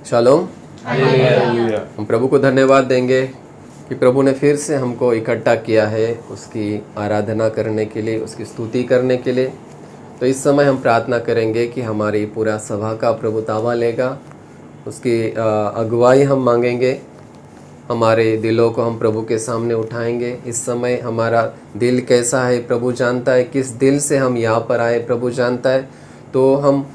Shalom. Hallelujah. हम प्रभु को धन्यवाद देंगे कि प्रभु ने फिर से हमको इकट्ठा किया है उसकी आराधना करने के लिए, उसकी स्तुति करने के लिए। तो इस समय हम प्रार्थना करेंगे कि हमारी पूरा सभा का प्रभु ताबा लेगा, उसकी अगुवाई हम मांगेंगे। हमारे दिलों को हम प्रभु के सामने उठाएंगे। इस समय हमारा दिल कैसा है प्रभु जानता है, किस दिल से हम यहाँ पर आए प्रभु जानता है। तो हम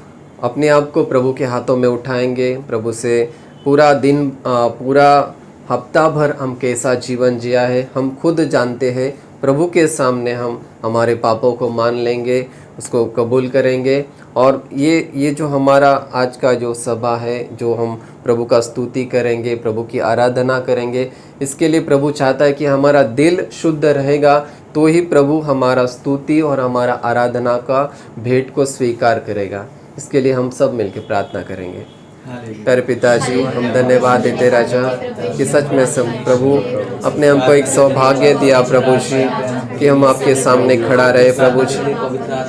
अपने आप को प्रभु के हाथों में उठाएंगे, प्रभु से पूरा दिन पूरा हफ्ता भर हम कैसा जीवन जिया है हम खुद जानते हैं। प्रभु के सामने हम हमारे पापों को मान लेंगे, उसको कबूल करेंगे। और ये जो हमारा आज का जो सभा है, जो हम प्रभु का स्तुति करेंगे, प्रभु की आराधना करेंगे, इसके लिए प्रभु चाहता है कि हमारा दिल शुद्ध रहेगा तो ही प्रभु हमारा स्तुति और हमारा आराधना का भेंट को स्वीकार करेगा। इसके लिए हम सब मिलकर प्रार्थना करेंगे। प्यारे पिताजी, हम धन्यवाद देते राजा कि सच में सब प्रभु अपने हमको एक सौभाग्य दिया प्रभु जी कि हम आपके सामने खड़ा रहे प्रभु जी।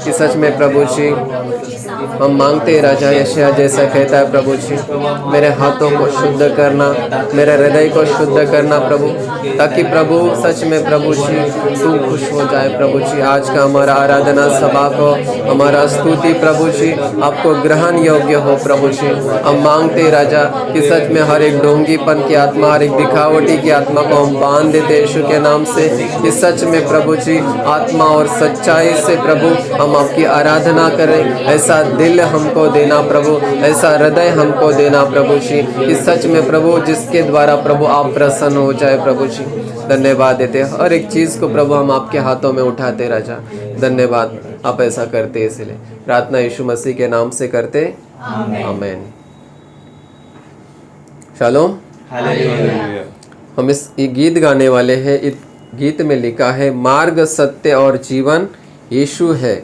कि सच में प्रभु जी हम मांगते हैं राजा, यशायाह जैसा कहता है प्रभु जी, मेरे हाथों को शुद्ध करना, मेरे हृदय को शुद्ध करना प्रभु, ताकि प्रभु सच में प्रभु जी तू खुश हो जाए प्रभु जी। आज का हमारा आराधना सभा को, हमारा स्तुति प्रभु जी आपको ग्रहण योग्य हो प्रभु जी। हम मांगते राजा कि सच में हर एक ढोंगीपन की आत्मा, हर एक दिखावटी की आत्मा को हम बांध देते यीशु के नाम से। कि सच में प्रभु जी आत्मा और सच्चाई से प्रभु हम आपकी आराधना करें। ऐसा दिल हमको देना प्रभु, ऐसा हृदय हमको देना प्रभु जी कि सच में प्रभु जिसके द्वारा प्रभु आप प्रसन्न हो जाए प्रभु जी। धन्यवाद देते, हर एक चीज़ को प्रभु हम आपके हाथों में उठाते राजा। धन्यवाद, आप ऐसा करते, इसलिए प्रार्थना यीशु मसीह के नाम से करते, आमीन। शालोम। हालेलुया। हम इस गीत गाने वाले हैं। इस गीत में लिखा है, मार्ग सत्य और जीवन यीशु है,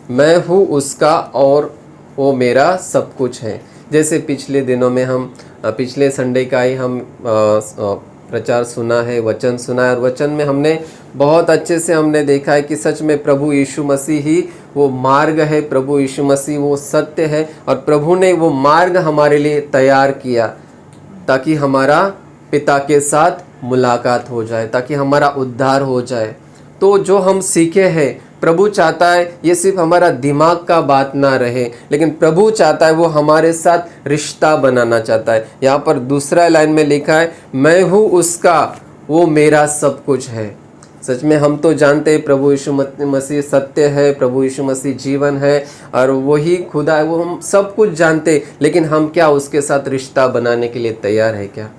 मैं हूँ उसका और वो मेरा सब कुछ है। जैसे पिछले दिनों में हम पिछले संडे का ही हम प्रचार सुना है, वचन सुना है, और वचन में हमने बहुत अच्छे से हमने देखा है कि सच में प्रभु यीशु मसीह ही वो मार्ग है, प्रभु यीशु मसीह वो सत्य है। और प्रभु ने वो मार्ग हमारे लिए तैयार किया ताकि हमारा पिता के साथ मुलाकात हो जाए, ताकि हमारा उद्धार हो जाए। तो जो हम सीखे हैं, प्रभु चाहता है ये सिर्फ हमारा दिमाग का बात ना रहे, लेकिन प्रभु चाहता है वो हमारे साथ रिश्ता बनाना चाहता है। यहाँ पर दूसरा लाइन में लिखा है, मैं हूँ उसका, वो मेरा सब कुछ है। सच में हम तो जानते हैं प्रभु यीशु मसीह सत्य है, प्रभु यीशु मसीह जीवन है और वही खुदा है, वो हम सब कुछ जानते हैं। लेकिन हम क्या उसके साथ रिश्ता बनाने के लिए तैयार है क्या?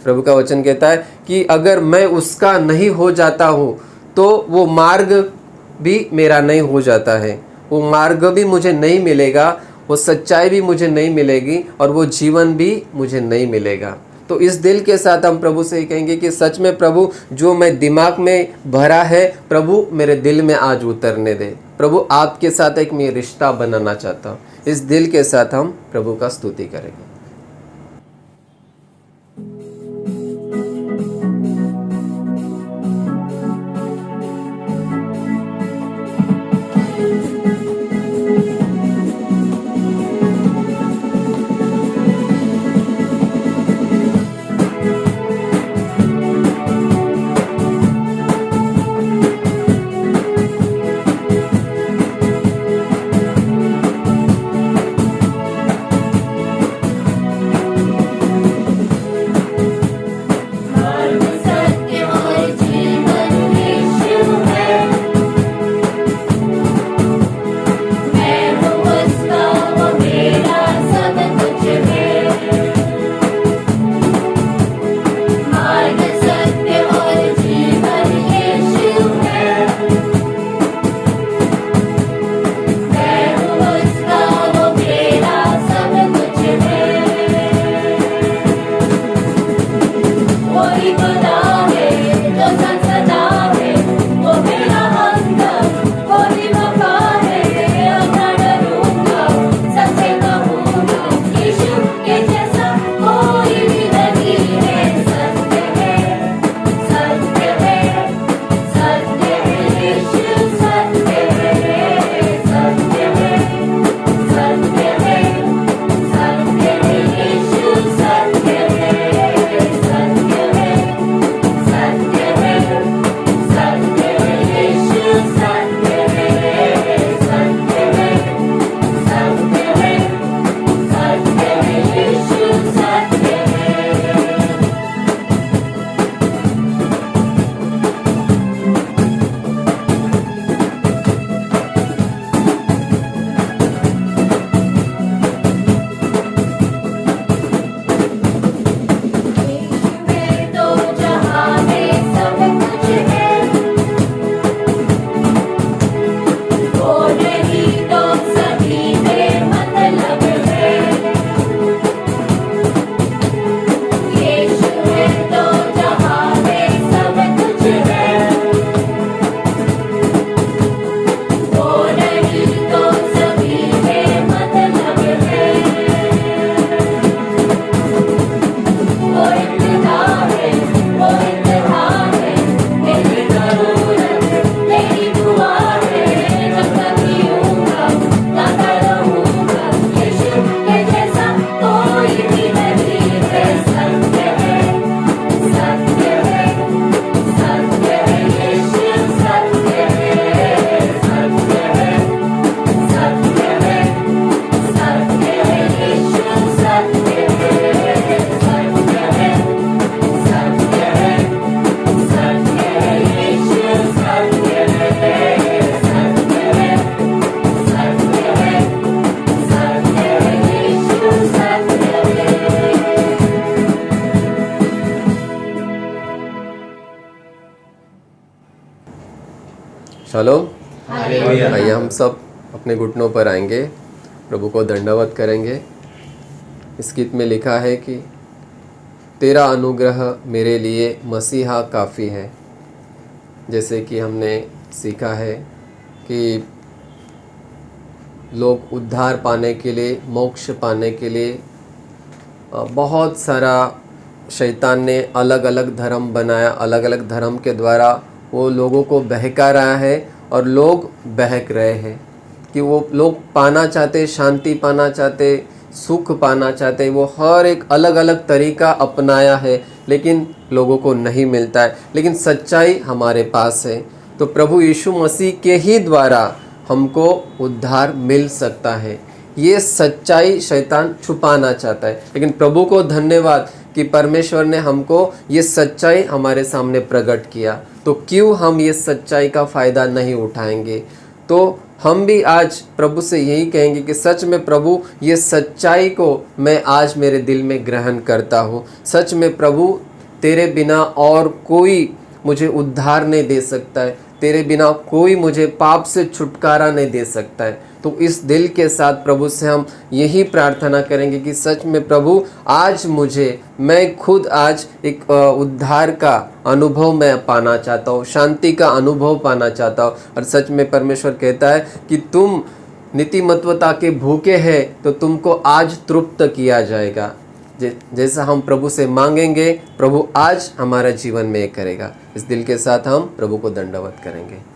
प्रभु का वचन कहता है कि अगर मैं उसका नहीं हो जाता हूँ तो वो मार्ग भी मेरा नहीं हो जाता है, वो मार्ग भी मुझे नहीं मिलेगा, वो सच्चाई भी मुझे नहीं मिलेगी और वो जीवन भी मुझे नहीं मिलेगा। तो इस दिल के साथ हम प्रभु से ही कहेंगे कि सच में प्रभु जो मैं दिमाग में भरा है प्रभु मेरे दिल में आज उतरने दे। प्रभु आपके साथ एक मैं रिश्ता बनाना चाहता हूँ। इस दिल के साथ हम प्रभु का स्तुति करेंगे। शालोम। हालेलुया। आइए हम सब अपने घुटनों पर आएंगे, प्रभु को दंडवत करेंगे। इस गीत में लिखा है कि तेरा अनुग्रह मेरे लिए मसीहा काफ़ी है। जैसे कि हमने सीखा है कि लोग उद्धार पाने के लिए, मोक्ष पाने के लिए बहुत सारा शैतान ने अलग अलग धर्म बनाया। अलग अलग धर्म के द्वारा वो लोगों को बहका रहा है और लोग बहक रहे हैं कि वो लोग पाना चाहते, शांति पाना चाहते, सुख पाना चाहते। वो हर एक अलग अलग तरीका अपनाया है, लेकिन लोगों को नहीं मिलता है। लेकिन सच्चाई हमारे पास है। तो प्रभु यीशु मसीह के ही द्वारा हमको उद्धार मिल सकता है। ये सच्चाई शैतान छुपाना चाहता है, लेकिन प्रभु को धन्यवाद कि परमेश्वर ने हमको ये सच्चाई हमारे सामने प्रकट किया। तो क्यों हम ये सच्चाई का फ़ायदा नहीं उठाएंगे? तो हम भी आज प्रभु से यही कहेंगे कि सच में प्रभु, ये सच्चाई को मैं आज मेरे दिल में ग्रहण करता हूँ। सच में प्रभु, तेरे बिना और कोई मुझे उद्धार नहीं दे सकता है। तेरे बिना कोई मुझे पाप से छुटकारा नहीं दे सकता है। तो इस दिल के साथ प्रभु से हम यही प्रार्थना करेंगे कि सच में प्रभु, आज मैं खुद आज एक उद्धार का अनुभव मैं पाना चाहता हूँ, शांति का अनुभव पाना चाहता हूँ। और सच में परमेश्वर कहता है कि तुम नीतिमत्वता के भूखे हैं तो तुमको आज तृप्त किया जाएगा। जैसा हम प्रभु से मांगेंगे, प्रभु आज हमारा जीवन में एक करेगा। इस दिल के साथ हम प्रभु को दंडवत करेंगे।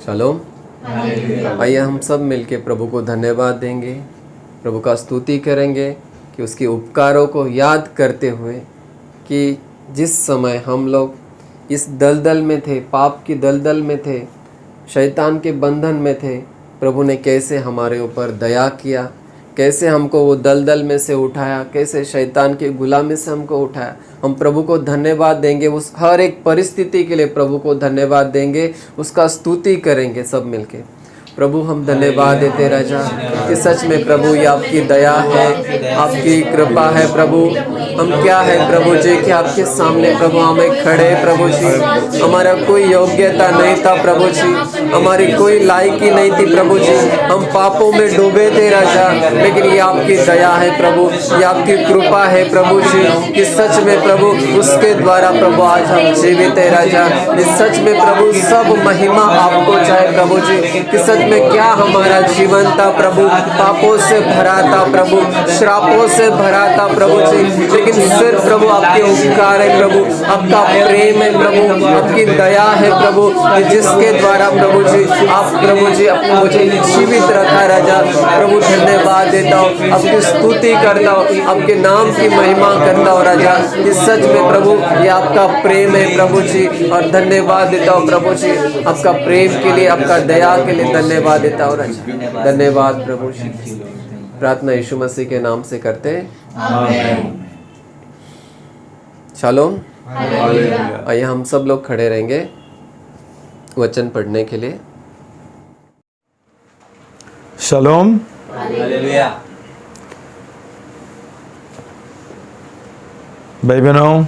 शालोम। आइए हम सब मिलके प्रभु को धन्यवाद देंगे, प्रभु का स्तुति करेंगे कि उसके उपकारों को याद करते हुए कि जिस समय हम लोग इस दलदल में थे, पाप की दलदल में थे, शैतान के बंधन में थे, प्रभु ने कैसे हमारे ऊपर दया किया, कैसे हमको वो दलदल में से उठाया, कैसे शैतान की गुलामी से हमको उठाया। हम प्रभु को धन्यवाद देंगे, उस हर एक परिस्थिति के लिए प्रभु को धन्यवाद देंगे, उसका स्तुति करेंगे सब मिलके। प्रभु हम धन्यवाद देते राजा कि सच में प्रभु ये आपकी दया है, आपकी कृपा है प्रभु। हम क्या है प्रभु जी कि आपके सामने प्रभु हमें खड़े प्रभु जी, हमारा कोई योग्यता नहीं था प्रभु जी, हमारी कोई लायकी नहीं थी प्रभु जी, हम पापों में डूबे थे राजा, लेकिन ये आपकी दया है प्रभु, ये आपकी कृपा है प्रभु जी कि सच में प्रभु उसके द्वारा प्रभु आज हम जीवित है राजा। सच में प्रभु सब महिमा आपको चाहे प्रभु जी कि सच में क्या हमारा जीवन था प्रभु, पापों से भरा था प्रभु, श्रापों से भरा था प्रभु जी, लेकिन सिर्फ प्रभु आपके उपकार है प्रभु, आपका प्रेम है प्रभु, आपकी दया है प्रभु, जिसके द्वारा प्रभु जी आप प्रभु जी अपने मुझे जीवित रखा राजा। प्रभु धन्यवाद देता हूँ, आपकी स्तुति करता हूँ, आपके नाम की महिमा करता हूँ राजा। इस सच में प्रभु ये आपका प्रेम है प्रभु जी, और धन्यवाद देता हूँ प्रभु जी आपका प्रेम के लिए, आपका दया के लिए धन्यवाद देता हूँ राजा। धन्यवाद प्रभु जी। प्रार्थना यीशु मसीह के नाम से करते हैं। शालोम। आइए हम सब लोग खड़े रहेंगे वचन पढ़ने के लिए। शालोम। भाई बहनों,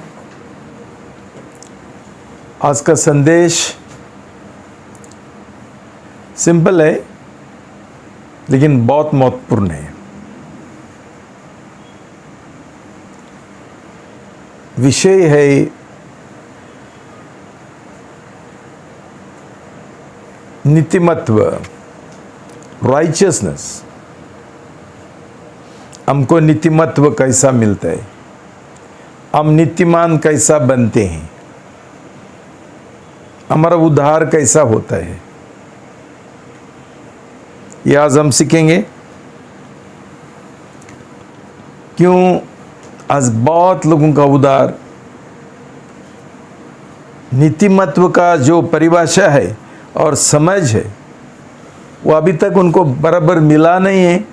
आज का संदेश सिंपल है लेकिन बहुत महत्वपूर्ण है। विषय है नीतिमत्व, राइचियसनेस। हमको नीतिमत्व कैसा मिलता है, हम नीतिमान कैसा बनते हैं, हमारा उद्धार कैसा होता है, ये आज हम सीखेंगे। क्यों आज बहुत लोगों का उद्धार नीतिमत्व का जो परिभाषा है और समझ है वो अभी तक उनको बराबर मिला नहीं है,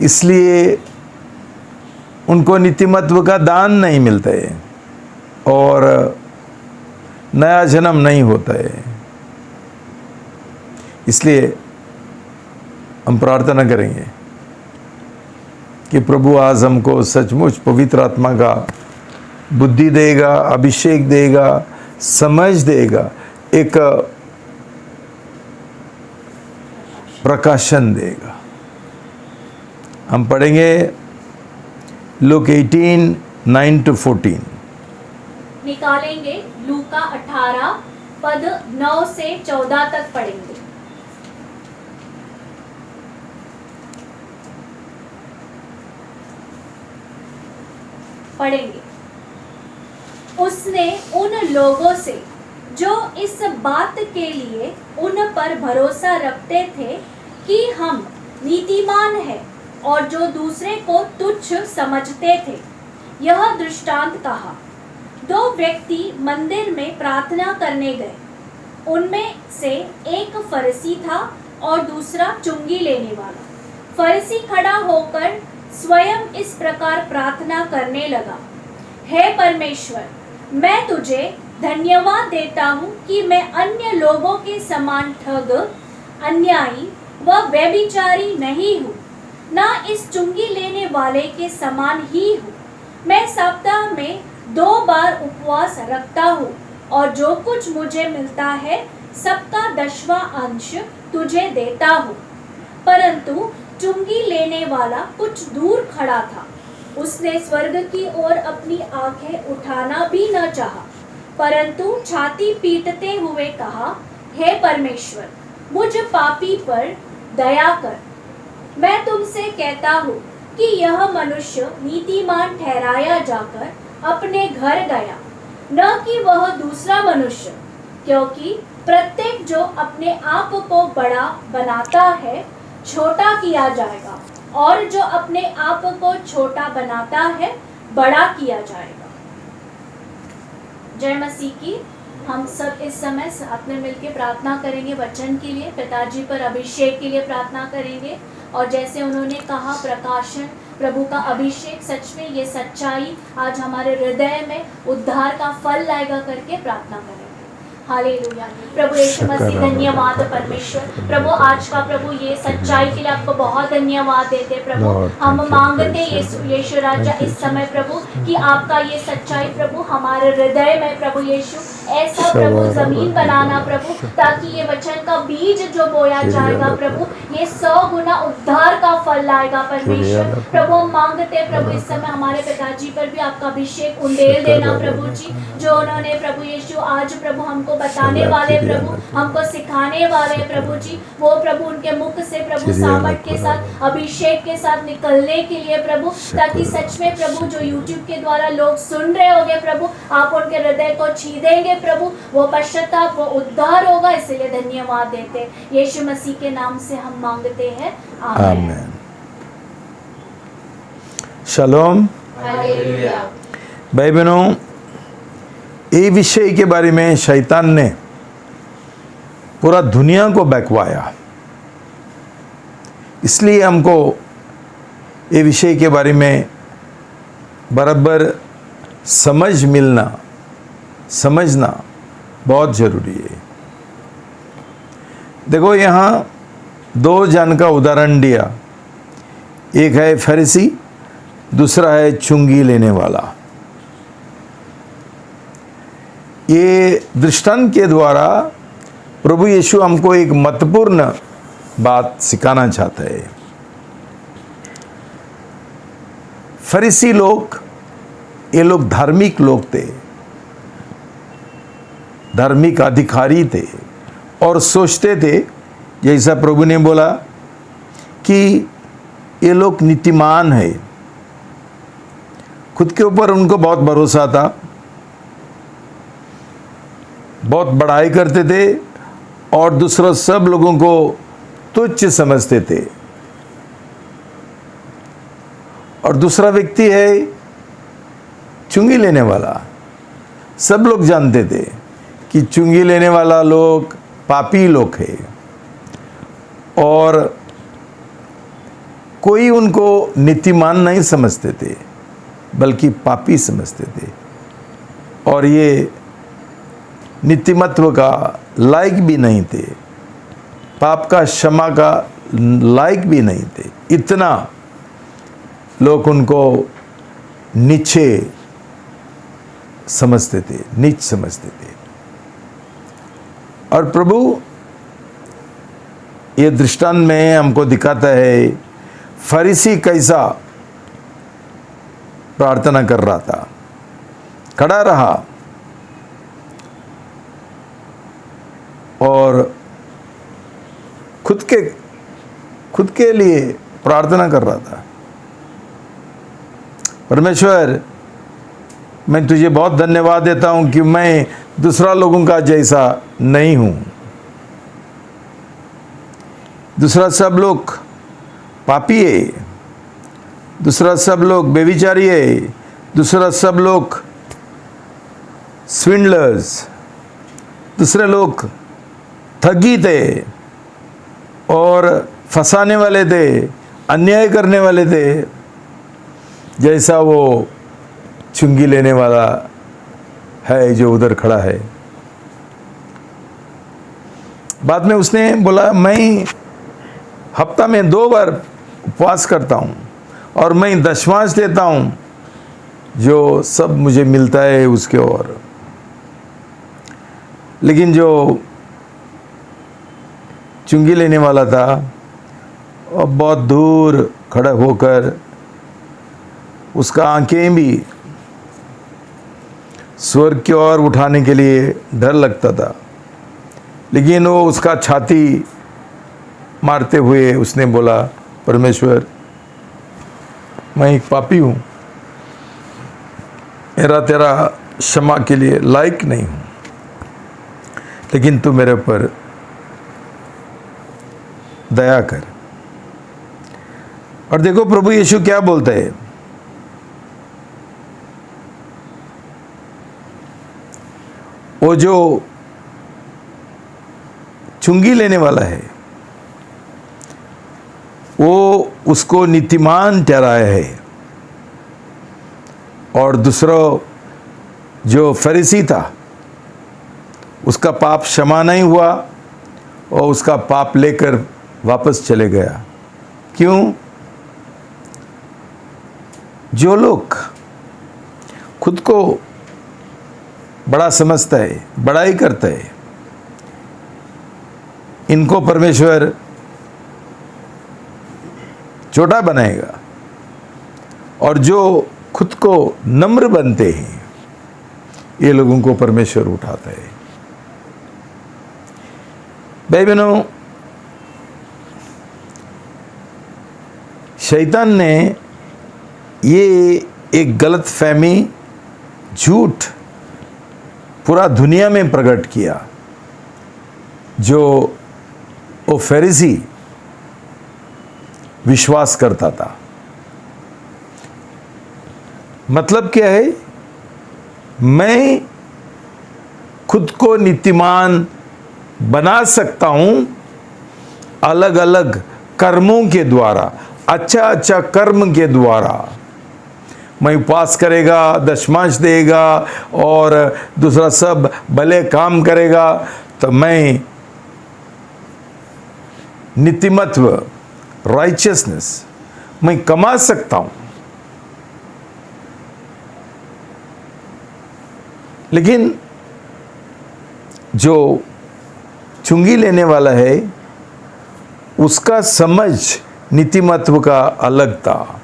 इसलिए उनको नीतिमत्व का दान नहीं मिलता है और नया जन्म नहीं होता है। इसलिए हम प्रार्थना करेंगे कि प्रभु आज हमको सचमुच पवित्र आत्मा का बुद्धि देगा, अभिषेक देगा, समझ देगा, एक प्रकाशन देगा। हम पढ़ेंगे लूक 18:9-14। निकालेंगे लूका 18 पद 9 से 14 तक पढ़ेंगे। उसने उन लोगों से जो इस बात के लिए उन पर भरोसा रखते थे कि हम नीतिमान हैं और जो दूसरे को तुच्छ समझते थे यह दृष्टांत कहा। 2 व्यक्ति मंदिर में प्रार्थना करने गए, उनमें से एक फरीसी था और दूसरा चुंगी लेने वाला। फरीसी खड़ा होकर स्वयं इस प्रकार प्रार्थना करने लगा, हे परमेश्वर, मैं तुझे धन्यवाद देता हूँ कि मैं अन्य लोगों के समान ठग, अन्यायी व व्यभिचारी नहीं हूँ, ना इस चुंगी लेने वाले के समान ही हूँ। मैं सप्ताह में 2 बार उपवास रखता हूँ और जो कुछ मुझे मिलता है सबका 10वां अंश तुझे देता हूँ। परंतु चुंगी लेने वाला कुछ दूर खड़ा था, उसने स्वर्ग की ओर अपनी आंखें उठाना भी न चाहा, परंतु छाती पीटते हुए कहा, हे परमेश्वर, मुझ पापी पर दया कर। मैं तुमसे कहता हूँ कि यह मनुष्य नीतिमान ठहराया जाकर अपने घर गया, न कि वह दूसरा मनुष्य। क्योंकि प्रत्येक जो अपने आप को बड़ा बनाता है छोटा किया जाएगा, और जो अपने आप को छोटा बनाता है बड़ा किया जाएगा। जय मसीह की। हम सब इस समय साथ में मिलकर प्रार्थना करेंगे वचन के लिए, पिताजी पर अभिषेक के लिए प्रार्थना करेंगे। और जैसे उन्होंने कहा, प्रकाशन, प्रभु का अभिषेक, सच में ये सच्चाई आज हमारे हृदय में उद्धार का फल लाएगा करके प्रार्थना करेंगे। हालेलुया। प्रभु यीशु मसीह, धन्यवाद परमेश्वर। प्रभु आज का प्रभु ये सच्चाई के लिए आपको बहुत धन्यवाद देते प्रभु। हम मांगते यीशु राजा इस समय प्रभु कि आपका ये सच्चाई प्रभु हमारे हृदय में प्रभु यीशु ऐसा प्रभु जमीन बनाना प्रभु, ताकि ये वचन का बीज जो बोया जाएगा प्रभु ये 100 गुना उद्धार का फल लाएगा परमेश्वर। प्रभु हम मांगते प्रभु इस समय हमारे पिताजी पर भी आपका अभिषेक उंडेल देना प्रभु जी, जो उन्होंने प्रभु यीशु आज प्रभु हमको बताने वाले प्रभु, हमको सिखाने वाले प्रभु जी, वो प्रभु उनके मुख से प्रभु सामर्थ के साथ, अभिषेक के साथ निकलने के लिए प्रभु, ताकि सच में प्रभु जो यूट्यूब के द्वारा लोग सुन रहे होंगे प्रभु, आप उनके हृदय को छू देंगे प्रभु, वो पश्चाताप, वो उद्धार होगा। इसलिए धन्यवाद देते यीशु मसीह के नाम से हम मांगते हैं, आमीन। शलोम। भाई बहनों, ये विषय के बारे में शैतान ने पूरा दुनिया को बहकवाया, इसलिए हमको ये विषय के बारे में बराबर समझना बहुत ज़रूरी है। देखो, यहाँ 2 जन का उदाहरण दिया, एक है फरीसी, दूसरा है चुंगी लेने वाला। ये दृष्टांत के द्वारा प्रभु यीशु हमको एक महत्वपूर्ण बात सिखाना चाहता है। फरीसी लोग, ये लोग धार्मिक लोग थे, धार्मिक अधिकारी थे, और सोचते थे जैसा प्रभु ने बोला कि ये लोग नीतिमान है। खुद के ऊपर उनको बहुत भरोसा था, बहुत बड़ाई करते थे और दूसरों सब लोगों को तुच्छ समझते थे। और दूसरा व्यक्ति है चुंगी लेने वाला। सब लोग जानते थे कि चुंगी लेने वाला लोग पापी लोग है, और कोई उनको नीतिमान नहीं समझते थे बल्कि पापी समझते थे, और ये नीतिमत्व का लायक भी नहीं थे, पाप का क्षमा का लायक भी नहीं थे। इतना लोग उनको नीचे समझते थे, नीच समझते थे। और प्रभु ये दृष्टांत में हमको दिखाता है फरीसी कैसा प्रार्थना कर रहा था, खड़ा रहा और खुद के लिए प्रार्थना कर रहा था। परमेश्वर, मैं तुझे बहुत धन्यवाद देता हूं कि मैं दूसरा लोगों का जैसा नहीं हूं। दूसरा सब लोग पापी है, दूसरा सब लोग बेविचारी है, दूसरा सब लोग स्विंडलर्स, दूसरे लोग ठगी थे और फंसाने वाले थे, अन्याय करने वाले थे, जैसा वो चुंगी लेने वाला है जो उधर खड़ा है। बाद में उसने बोला, मैं हफ्ता में 2 बार उपवास करता हूँ और मैं दशमांश देता हूँ, जो सब मुझे मिलता है उसके और। लेकिन जो चुंगी लेने वाला था और बहुत दूर खड़ा होकर उसका आंखें भी स्वर्ग की ओर उठाने के लिए डर लगता था, लेकिन वो उसका छाती मारते हुए उसने बोला, परमेश्वर, मैं एक पापी हूँ, मेरा तेरा क्षमा के लिए लायक नहीं हूँ। लेकिन तू मेरे ऊपर दया कर। और देखो प्रभु यीशु क्या बोलता है, वो जो चुंगी लेने वाला है वो उसको नीतिमान ठहराया है, और दूसरा जो फरीसी था उसका पाप क्षमा नहीं हुआ और उसका पाप लेकर वापस चले गया। क्यों? जो लोग खुद को बड़ा समझता है, बड़ाई करता है, इनको परमेश्वर छोटा बनाएगा, और जो खुद को नम्र बनते हैं ये लोगों को परमेश्वर उठाता है। भाई बहनों, शैतान ने ये एक गलत फहमी, झूठ पूरा दुनिया में प्रकट किया। जो वो फरीसी विश्वास करता था, मतलब क्या है, मैं खुद को नीतिमान बना सकता हूं अलग अलग कर्मों के द्वारा, अच्छा अच्छा कर्म के द्वारा। मैं उपवास करेगा, दशमांश देगा और दूसरा सब भले काम करेगा तो मैं नीतिमत्व, राइचियसनेस मैं कमा सकता हूं। लेकिन जो चुंगी लेने वाला है उसका समझ नीतिमत्व का अलग था।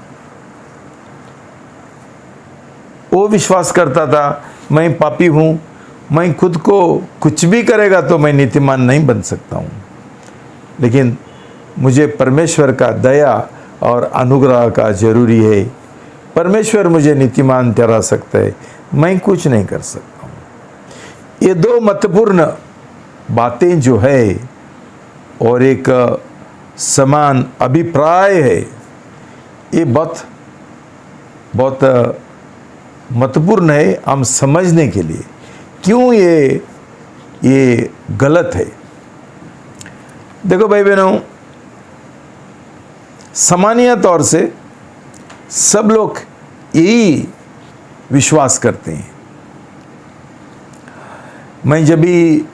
वो विश्वास करता था मैं पापी हूं, मैं खुद को कुछ भी करेगा तो मैं नीतिमान नहीं बन सकता हूं, लेकिन मुझे परमेश्वर का दया और अनुग्रह का जरूरी है। परमेश्वर मुझे नीतिमान ठहरा सकता है, मैं कुछ नहीं कर सकता हूं। ये दो महत्वपूर्ण बातें जो है और एक समान अभिप्राय है, ये बहुत बहुत महत्वपूर्ण है हम समझने के लिए। क्यों ये गलत है? देखो भाई बहनों, सामान्य तौर से सब लोग यही विश्वास करते हैं। मैं जब भी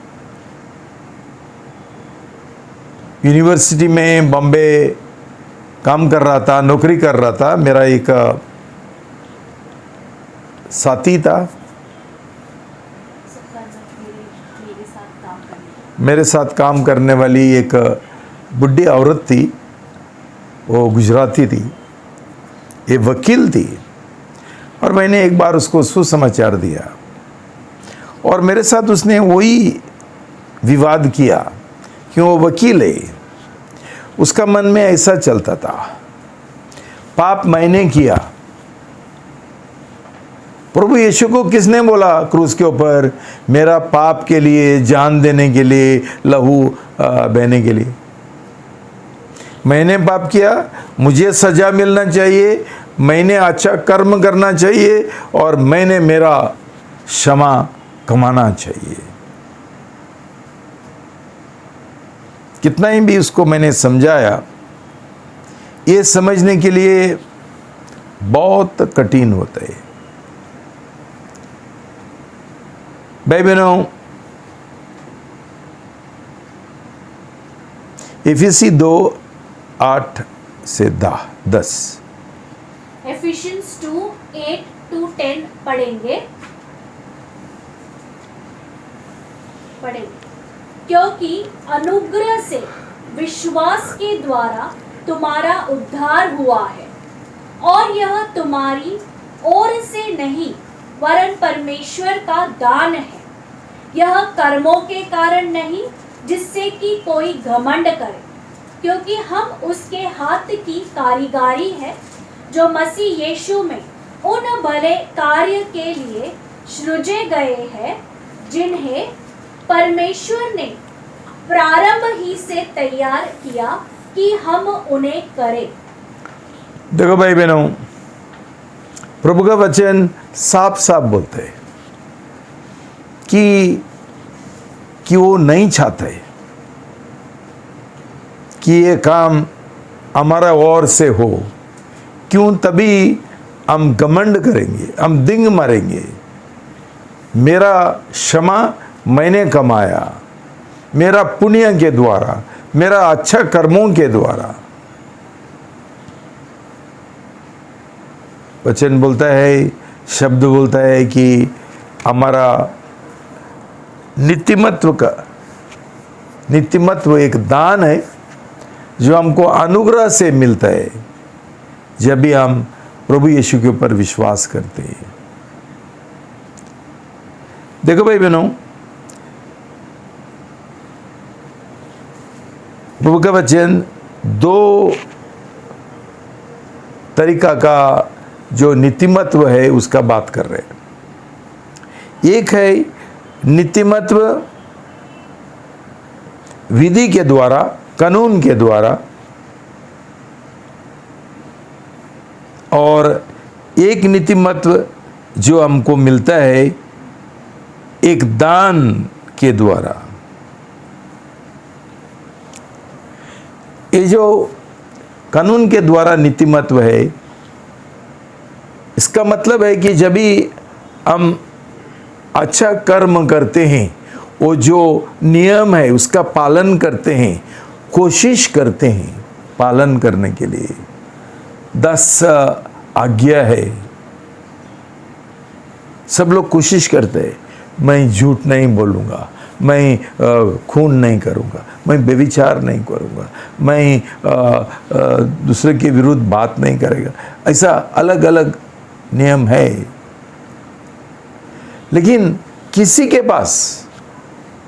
यूनिवर्सिटी में बॉम्बे काम कर रहा था, नौकरी कर रहा था, मेरा एक साथी था, मेरे साथ काम करने वाली एक बुढ़ी औरत थी, वो गुजराती थी, ये वकील थी। और मैंने एक बार उसको सुसमाचार दिया और मेरे साथ उसने वही विवाद किया, क्यों? वो वकील है, उसका मन में ऐसा चलता था, पाप मैंने किया। प्रभु यीशु को किसने बोला क्रूस के ऊपर, मेरा पाप के लिए, जान देने के लिए, लहू बहने के लिए? मैंने पाप किया, मुझे सजा मिलना चाहिए, मैंने अच्छा कर्म करना चाहिए और मैंने मेरा क्षमा कमाना चाहिए। कितना ही भी उसको मैंने समझाया, ये समझने के लिए बहुत कठिन होता है। भाई बहनों, इफिसी 2:8 से 10 एफिशियंस 2:8-10 पढ़ेंगे। क्योंकि अनुग्रह से विश्वास के द्वारा तुम्हारा उद्धार हुआ है, और यह तुम्हारी ओर से नहीं वरन परमेश्वर का दान है। यह कर्मों के कारण नहीं, जिससे कि कोई घमंड करे, क्योंकि हम उसके हाथ की कारीगरी है, जो मसीह यीशु में उन भले कार्य के लिए सृजे गए हैं, जिन्हें परमेश्वर ने प्रारंभ ही से तैयार किया कि हम उन्हें करें। देखो भाई बहनों, प्रभु का वचन साफ साफ बोलते हैं कि वो नहीं चाहते कि ये काम हमारा ओर से हो। क्यों? तभी हम घमंड करेंगे, हम दिंग मारेंगे। मेरा क्षमा मैंने कमाया, मेरा पुण्य के द्वारा, मेरा अच्छा कर्मों के द्वारा। वचन बोलता है, शब्द बोलता है कि हमारा नित्यमत्व एक दान है जो हमको अनुग्रह से मिलता है जब भी हम प्रभु यीशु के ऊपर विश्वास करते हैं। देखो भाई बहनों, प्रभु का वचन दो तरीका का जो नीतिमत्व है उसका बात कर रहे हैं। एक है नीतिमत्व विधि के द्वारा, कानून के द्वारा, और एक नीतिमत्व जो हमको मिलता है एक दान के द्वारा। ये जो कानून के द्वारा नीतिमत्व है, इसका मतलब है कि जब भी हम अच्छा कर्म करते हैं, वो जो नियम है उसका पालन करते हैं, कोशिश करते हैं पालन करने के लिए। 10 आज्ञा है, सब लोग कोशिश करते हैं, मैं झूठ नहीं बोलूँगा, मैं खून नहीं करूँगा, मैं व्यभिचार नहीं करूँगा, मैं दूसरे के विरुद्ध बात नहीं करेगा। ऐसा अलग अलग नियम है। लेकिन किसी के पास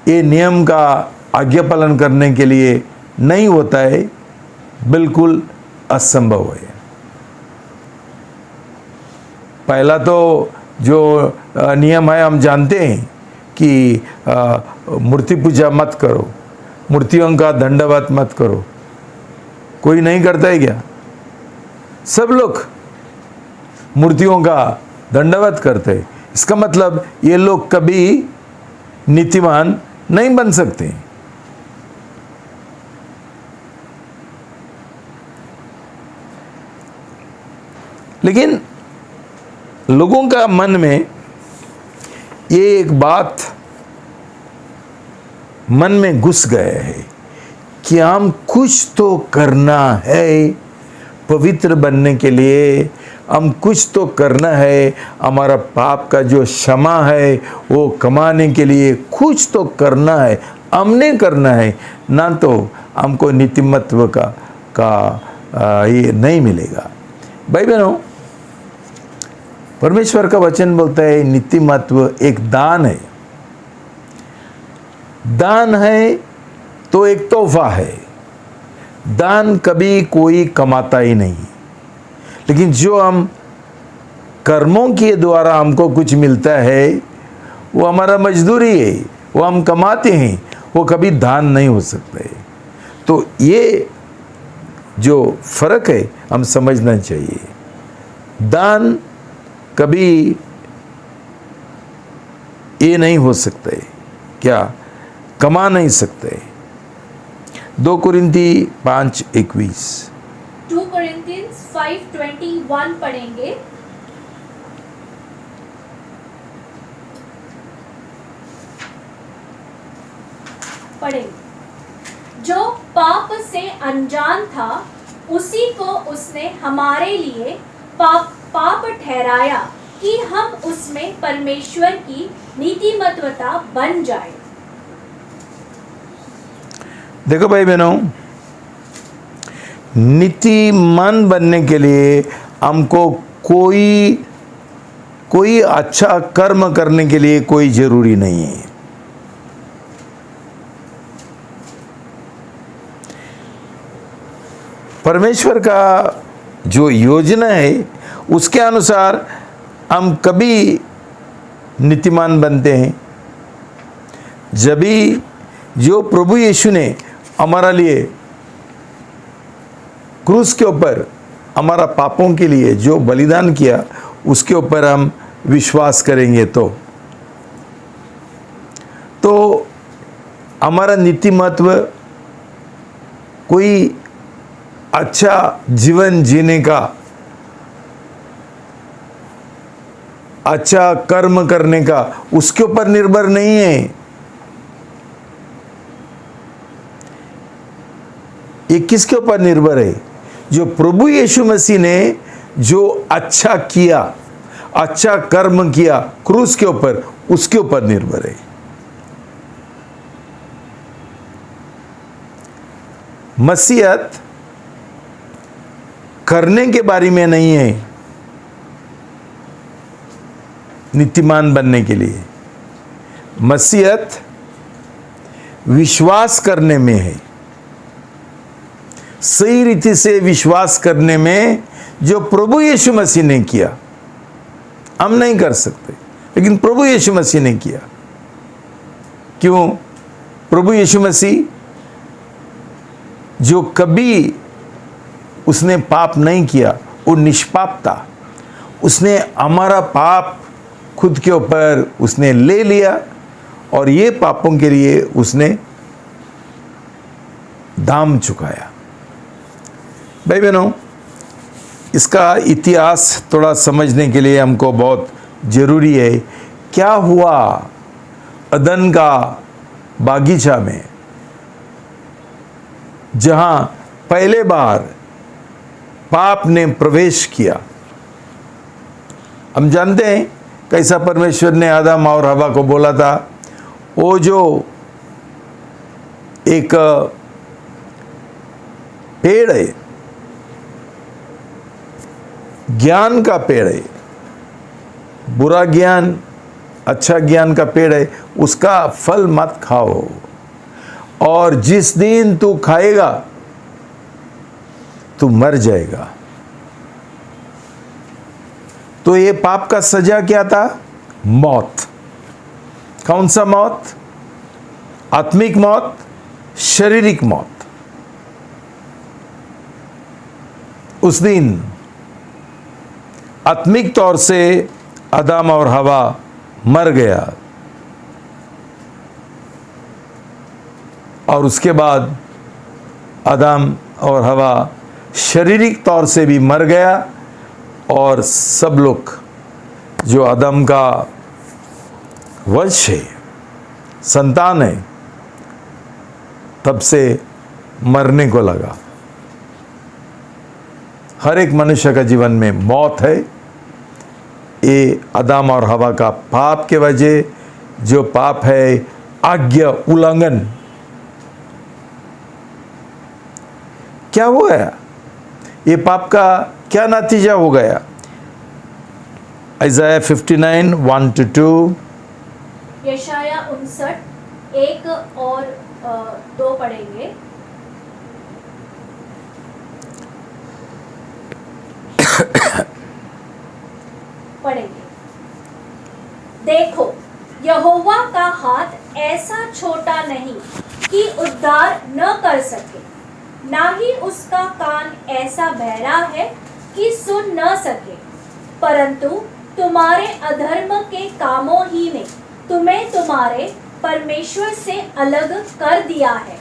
ये नियम का आज्ञा पालन करने के लिए नहीं होता है, बिल्कुल असंभव है। पहला तो जो नियम है हम जानते हैं कि मूर्ति पूजा मत करो, मूर्तियों का दंडवत मत करो। कोई नहीं करता है क्या? सब लोग मूर्तियों का दंडवत करते हैं। इसका मतलब ये लोग कभी नीतिमान नहीं बन सकते। लेकिन लोगों का मन में ये एक बात मन में घुस गया है कि हम कुछ तो करना है पवित्र बनने के लिए, हम कुछ तो करना है, हमारा पाप का जो क्षमा है वो कमाने के लिए कुछ तो करना है, हमने करना है। ना तो हमको नीतिमत्व का ये नहीं मिलेगा। भाई बहनों, परमेश्वर का वचन बोलता है नीतिमत्व एक दान है। दान है तो एक तोहफा है। दान कभी कोई कमाता ही नहीं, लेकिन जो हम कर्मों के द्वारा हमको कुछ मिलता है वो हमारा मजदूरी है, वो हम कमाते हैं, वो कभी दान नहीं हो सकता है। तो ये जो फर्क है हम समझना चाहिए। दान कभी ये नहीं हो सकता है, क्या कमा नहीं सकते। 2 कुरिन्ती 5:21 2 Corinthians 5:21 पढ़ेंगे। जो पाप से अनजान था उसी को उसने हमारे लिए पाप ठहराया कि हम उसमें परमेश्वर की नीतिमत्वता बन जाए। देखो भाई बहनों, नीतिमान बनने के लिए हमको कोई अच्छा कर्म करने के लिए कोई जरूरी नहीं है। परमेश्वर का जो योजना है उसके अनुसार हम कभी नीतिमान बनते हैं जब भी जो प्रभु यीशु ने हमारा लिए क्रूस के ऊपर हमारा पापों के लिए जो बलिदान किया उसके ऊपर हम विश्वास करेंगे तो हमारा नीतिमत्व कोई अच्छा जीवन जीने का, अच्छा कर्म करने का उसके ऊपर निर्भर नहीं है। ये किसके ऊपर निर्भर है? जो प्रभु यीशु मसीह ने जो अच्छा किया, अच्छा कर्म किया क्रूस के ऊपर, उसके ऊपर निर्भर है। मसीहत करने के बारे में नहीं है नीतिमान बनने के लिए। मसीहत विश्वास करने में है, सही रीति से विश्वास करने में जो प्रभु यीशु मसीह ने किया। हम नहीं कर सकते, लेकिन प्रभु यीशु मसीह ने किया। क्यों? प्रभु यीशु मसीह जो कभी उसने पाप नहीं किया, वो निष्पाप था। उसने हमारा पाप खुद के ऊपर उसने ले लिया और ये पापों के लिए उसने दाम चुकाया। भाई बहनों, इसका इतिहास थोड़ा समझने के लिए हमको बहुत ज़रूरी है। क्या हुआ अदन का बागीचा में, जहां पहले बार पाप ने प्रवेश किया। हम जानते हैं कैसा परमेश्वर ने आदम और हवा को बोला था, वो जो एक पेड़ है, ज्ञान का पेड़ है, बुरा ज्ञान अच्छा ज्ञान का पेड़ है, उसका फल मत खाओ, और जिस दिन तू खाएगा तू मर जाएगा। तो ये पाप का सजा क्या था? मौत। कौन सा मौत? आत्मिक मौत, शारीरिक मौत। उस दिन आत्मिक तौर से आदम और हवा मर गया, और उसके बाद आदम और हवा शारीरिक तौर से भी मर गया, और सब लोग जो आदम का वंश है, संतान है, तब से मरने को लगा। हर एक मनुष्य का जीवन में मौत है। ये आदम और हवा का पाप के वजह, जो पाप है आज्ञा उल्लंघन, क्या हो गया? ये पाप का क्या नतीजा हो गया? इज़ाया 59 1-2, यशाया 59 1 और 2 पढ़ेंगे। पढ़ेंगे। देखो, यहोवा का हाथ ऐसा छोटा नहीं कि उद्धार न कर सके, ना ही उसका कान ऐसा बहरा है कि सुन न सके, परंतु तुम्हारे अधर्म के कामों ही ने तुम्हें तुम्हारे परमेश्वर से अलग कर दिया है,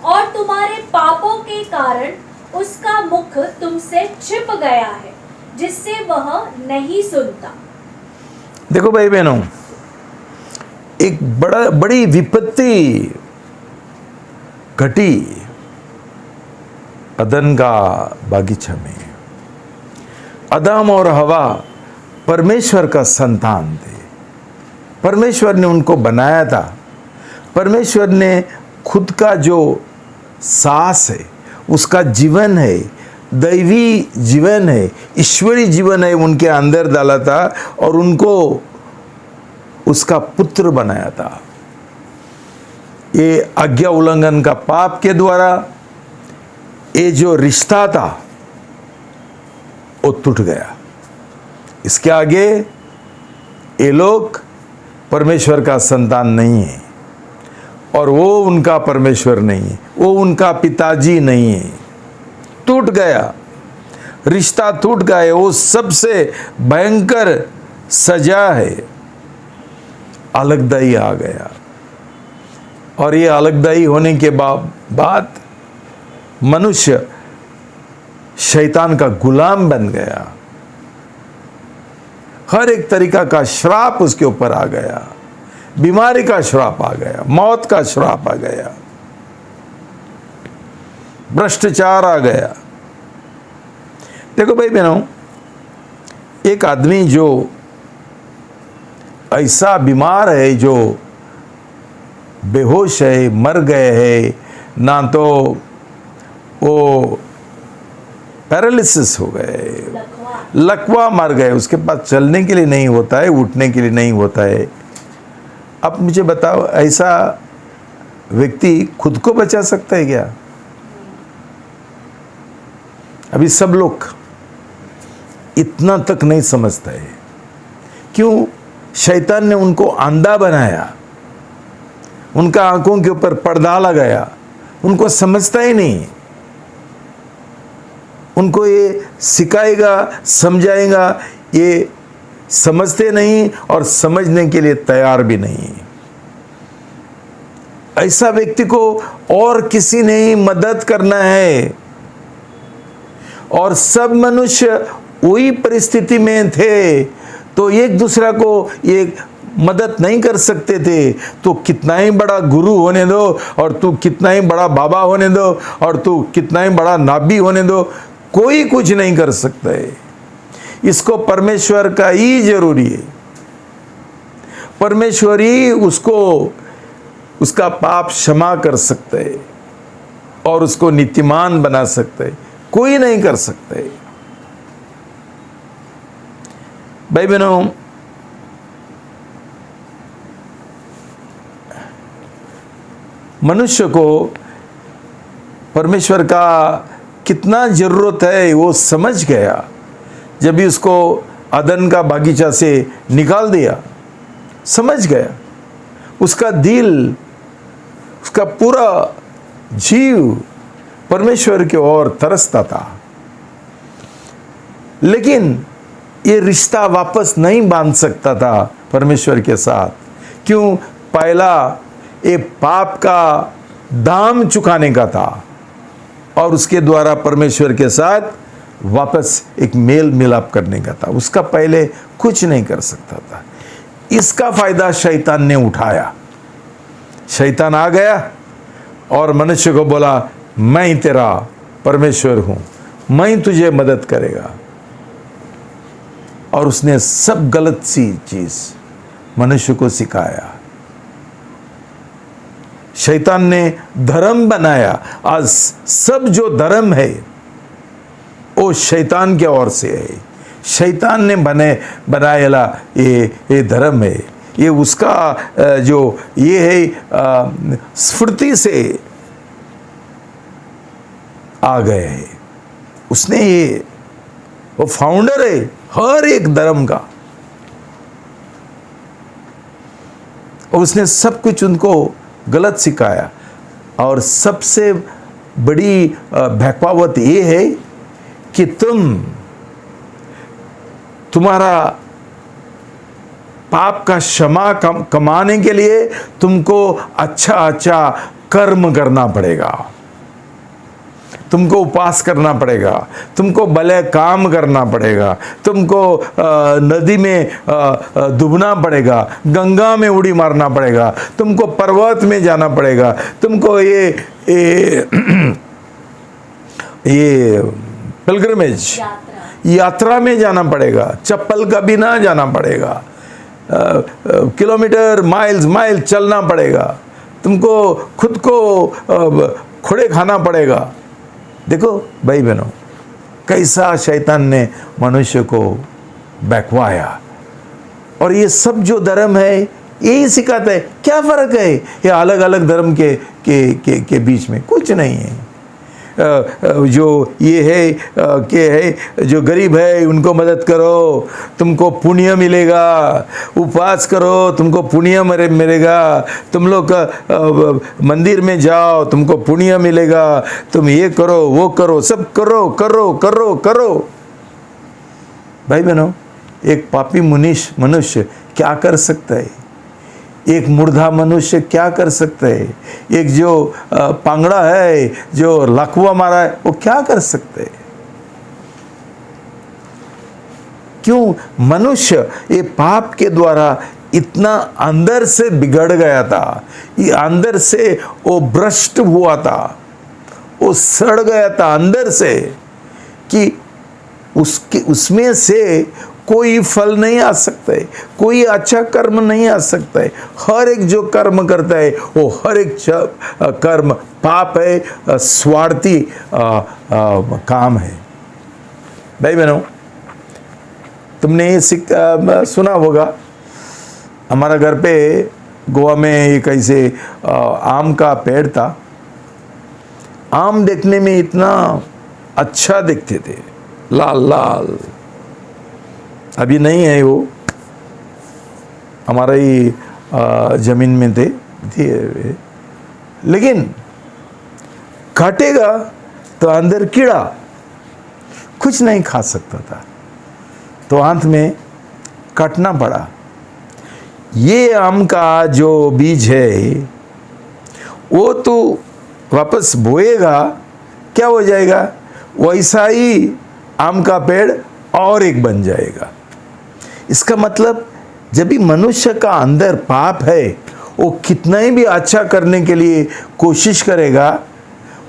और तुम्हारे पापों के कारण उसका मुख तुमसे छिप गया है, जिससे वह नहीं सुनता। देखो भाई बहनों, एक बड़ी विपत्ति घटी अदन का बागीचा में। आदम और हवा परमेश्वर का संतान थे। परमेश्वर ने उनको बनाया था। परमेश्वर ने खुद का जो सांस है, उसका जीवन है, दैवी जीवन है, ईश्वरी जीवन है, उनके अंदर डाला था और उनको उसका पुत्र बनाया था। ये आज्ञा उल्लंघन का पाप के द्वारा ये जो रिश्ता था वो टूट गया। इसके आगे ये लोग परमेश्वर का संतान नहीं है। और वो उनका परमेश्वर नहीं है, वो उनका पिताजी नहीं है। टूट गया, रिश्ता टूट गया। वो सबसे भयंकर सजा है, अलगदाई आ गया। और ये अलगदाई होने के बाद मनुष्य शैतान का गुलाम बन गया। हर एक तरीका का श्राप उसके ऊपर आ गया। बीमारी का श्राप आ गया, मौत का श्राप आ गया, भ्रष्टाचार आ गया। देखो भाई बहनों, एक आदमी जो ऐसा बीमार है, जो बेहोश है, मर गए है, ना तो वो पैरालिसिस हो गए, लकवा मर गए, उसके पास चलने के लिए नहीं होता है, उठने के लिए नहीं होता है। अब मुझे बताओ, ऐसा व्यक्ति खुद को बचा सकता है क्या? अभी सब लोग इतना तक नहीं समझता है। क्यों? शैतान ने उनको अंधा बनाया, उनका आंखों के ऊपर पर्दा लगाया, उनको समझता ही नहीं। उनको ये सिखाएगा, समझाएगा, ये समझते नहीं और समझने के लिए तैयार भी नहीं। ऐसा व्यक्ति को और किसी ने ही मदद करना है। और सब मनुष्य वही परिस्थिति में थे, तो एक दूसरा को ये मदद नहीं कर सकते थे। तो कितना ही बड़ा गुरु होने दो, और तू कितना ही बड़ा बाबा होने दो, और तू कितना ही बड़ा नाबी होने दो, कोई कुछ नहीं कर सकता है। इसको परमेश्वर का ही जरूरी है। परमेश्वर ही उसको उसका पाप क्षमा कर सकते है और उसको नीतिमान बना सकते है, कोई नहीं कर सकता है। भाई बहनों, मनुष्य को परमेश्वर का कितना जरूरत है वो समझ गया जब भी उसको अदन का बागीचा से निकाल दिया। समझ गया, उसका दिल, उसका पूरा जीव परमेश्वर की ओर तरसता था। लेकिन ये रिश्ता वापस नहीं बांध सकता था परमेश्वर के साथ। क्यों? पहला ये पाप का दाम चुकाने का था और उसके द्वारा परमेश्वर के साथ वापस एक मेल मिलाप करने का था। उसका पहले कुछ नहीं कर सकता था। इसका फायदा शैतान ने उठाया। शैतान आ गया और मनुष्य को बोला, मैं तेरा परमेश्वर हूं, मैं तुझे मदद करेगा। और उसने सब गलत सी चीज मनुष्य को सिखाया। शैतान ने धर्म बनाया। आज सब जो धर्म है वो शैतान के ओर से है। शैतान ने बनाया ये धर्म है। ये उसका जो ये है स्फूर्ति से आ गए है। उसने ये वो फाउंडर है हर एक धर्म का। और उसने सब कुछ उनको गलत सिखाया। और सबसे बड़ी भैकवावत ये है कि तुम्हारा पाप का क्षमा कमाने के लिए तुमको अच्छा अच्छा कर्म करना पड़ेगा, तुमको उपवास करना पड़ेगा, तुमको भले काम करना पड़ेगा, तुमको नदी में डूबना पड़ेगा, गंगा में उड़ी मारना पड़ेगा, तुमको पर्वत में जाना पड़ेगा, तुमको ये पिलग्रिमेज यात्रा में जाना पड़ेगा, चप्पल का बिना जाना पड़ेगा, किलोमीटर माइल चलना पड़ेगा, तुमको खुद को खुड़े खाना पड़ेगा। देखो भाई बहनों, कैसा शैतान ने मनुष्य को बहकवाया। और ये सब जो धर्म है यही सिखाता है। क्या फर्क है ये अलग अलग धर्म के बीच में? कुछ नहीं है। जो ये है के है जो गरीब है उनको मदद करो, तुमको पुण्य मिलेगा। उपवास करो, तुमको पुण्य मिलेगा। तुम लोग मंदिर में जाओ, तुमको पुण्य मिलेगा। तुम ये करो, वो करो, सब करो करो करो करो। भाई बहनों, एक पापी मनुष्य क्या कर सकता है? एक मुर्दा मनुष्य क्या कर सकता है? एक जो पांगड़ा है, जो लकवा मारा है, वो क्या कर सकते है? क्यों? मनुष्य ये पाप के द्वारा इतना अंदर से बिगड़ गया था, ये अंदर से वो भ्रष्ट हुआ था, वो सड़ गया था अंदर से कि उसमें से कोई फल नहीं आ सकता है, कोई अच्छा कर्म नहीं आ सकता है। हर एक जो कर्म करता है वो हर एक कर्म पाप है, स्वार्थी काम है। भाई बहनों, तुमने ये सुना होगा, हमारा घर पे गोवा में एक ऐसे आम का पेड़ था। आम देखने में इतना अच्छा दिखते थे, लाल लाल। अभी नहीं है वो, हमारा ही जमीन में थे, लेकिन काटेगा तो अंदर कीड़ा, कुछ नहीं खा सकता था, तो अंत में काटना पड़ा। ये आम का जो बीज है वो तो वापस बोएगा, क्या हो जाएगा? वैसा ही आम का पेड़ और एक बन जाएगा। इसका मतलब जब भी मनुष्य का अंदर पाप है, वो कितना ही भी अच्छा करने के लिए कोशिश करेगा,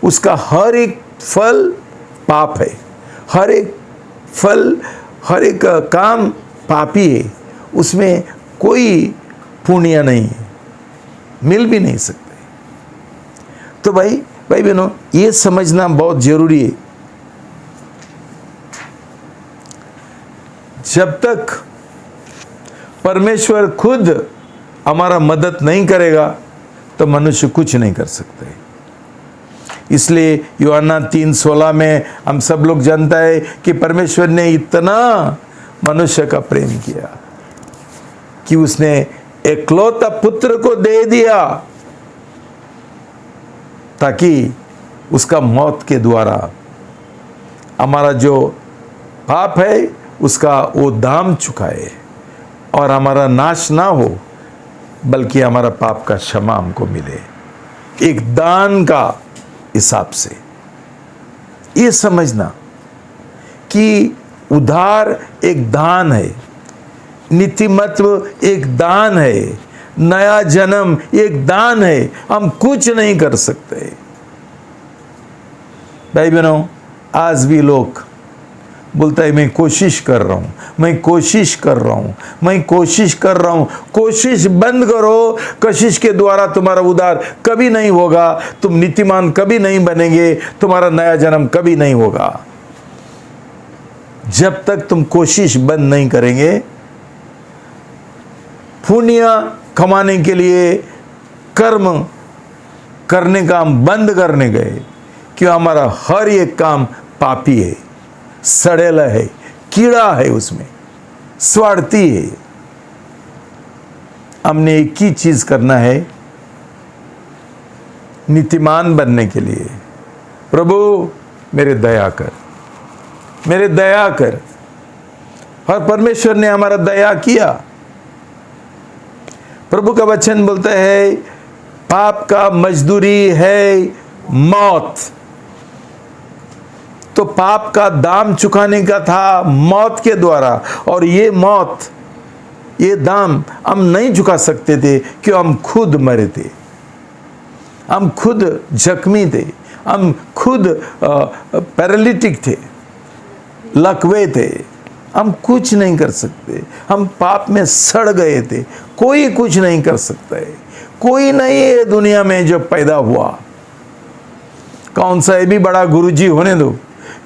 उसका हर एक फल पाप है, हर एक फल, हर एक काम पापी है, उसमें कोई पुण्य नहीं है, मिल भी नहीं सकते। तो भाई बहनों, ये समझना बहुत जरूरी है। जब तक परमेश्वर खुद हमारा मदद नहीं करेगा तो मनुष्य कुछ नहीं कर सकते। इसलिए यूहन्ना 3:16 में हम सब लोग जानता है कि परमेश्वर ने इतना मनुष्य का प्रेम किया कि उसने एकलौता पुत्र को दे दिया, ताकि उसका मौत के द्वारा हमारा जो पाप है उसका वो दाम चुकाए और हमारा नाश ना हो, बल्कि हमारा पाप का क्षमा हमको मिले, एक दान का हिसाब से। ये समझना कि उद्धार एक दान है, नीतिमत्व एक दान है, नया जन्म एक दान है। हम कुछ नहीं कर सकते। भाई बहनों, आज भी लोग बोलता है मैं कोशिश कर रहा हूँ, मैं कोशिश कर रहा हूँ, मैं कोशिश कर रहा हूँ। कोशिश बंद करो। कोशिश के द्वारा तुम्हारा उद्धार कभी नहीं होगा, तुम नीतिमान कभी नहीं बनेंगे, तुम्हारा नया जन्म कभी नहीं होगा। जब तक तुम कोशिश बंद नहीं करेंगे, पुण्य कमाने के लिए कर्म करने का हम बंद करने गए, कि हमारा हर एक काम पापी है, सड़ेला है, कीड़ा है, उसमें स्वार्थी है। हमने एक ही चीज करना है नीतिमान बनने के लिए, प्रभु मेरे दया कर, मेरे दया कर। और परमेश्वर ने हमारा दया किया। प्रभु का वचन बोलता है पाप का मजदूरी है मौत। तो पाप का दाम चुकाने का था मौत के द्वारा, और ये मौत, ये दाम हम नहीं चुका सकते थे, क्यों? हम खुद मरे थे, हम खुद जख्मी थे, हम खुद पैरालिटिक थे, लकवे थे, हम कुछ नहीं कर सकते। हम पाप में सड़ गए थे, कोई कुछ नहीं कर सकता है। कोई नहीं है दुनिया में जो पैदा हुआ, कौन सा भी बड़ा गुरुजी होने दो,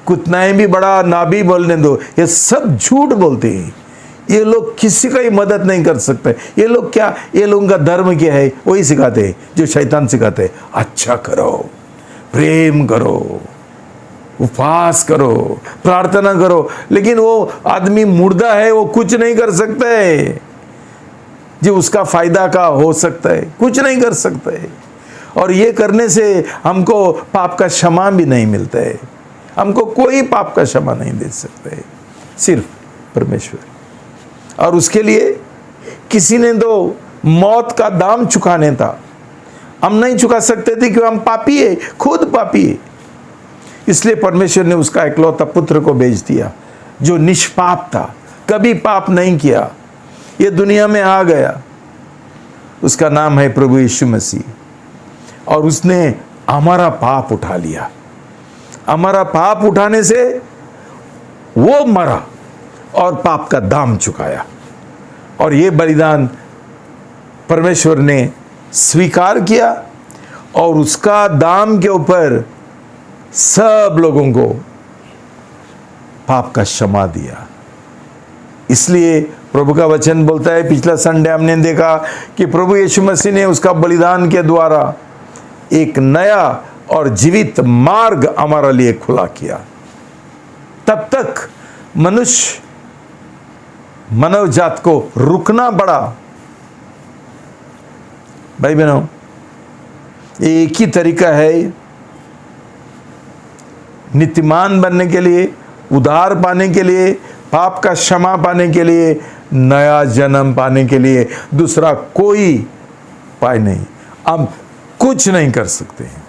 कितना ही भी बड़ा नाबी बोलने दो, ये सब झूठ बोलते हैं। ये लोग किसी का ही मदद नहीं कर सकते। ये लोग क्या, ये लोगों का धर्म क्या है? वही सिखाते हैं जो शैतान सिखाते हैं। अच्छा करो, प्रेम करो, उपवास करो, प्रार्थना करो, लेकिन वो आदमी मुर्दा है, वो कुछ नहीं कर सकता है जो उसका फायदा का हो सकता है, कुछ नहीं कर सकता है। और ये करने से हमको पाप का क्षमा भी नहीं मिलता है, हमको कोई पाप का क्षमा नहीं दे सकता है, सिर्फ परमेश्वर। और उसके लिए किसी ने तो मौत का दाम चुकाने था, हम नहीं चुका सकते थे क्योंकि हम पापी है, खुद पापी है। इसलिए परमेश्वर ने उसका इकलौता पुत्र को भेज दिया जो निष्पाप था, कभी पाप नहीं किया, ये दुनिया में आ गया। उसका नाम है प्रभु यीशु मसीह। और उसने हमारा पाप उठा लिया, हमारा पाप उठाने से वो मरा और पाप का दाम चुकाया। और ये बलिदान परमेश्वर ने स्वीकार किया और उसका दाम के ऊपर सब लोगों को पाप का क्षमा दिया। इसलिए प्रभु का वचन बोलता है, पिछला संडे हमने देखा कि प्रभु यीशु मसीह ने उसका बलिदान के द्वारा एक नया और जीवित मार्ग हमारे लिए खुला किया। तब तक मनुष्य मानव जात को रुकना पड़ा। भाई बहनों, एक ही तरीका है नीतिमान बनने के लिए, उद्धार पाने के लिए, पाप का क्षमा पाने के लिए, नया जन्म पाने के लिए। दूसरा कोई उपाय नहीं, हम कुछ नहीं कर सकते हैं।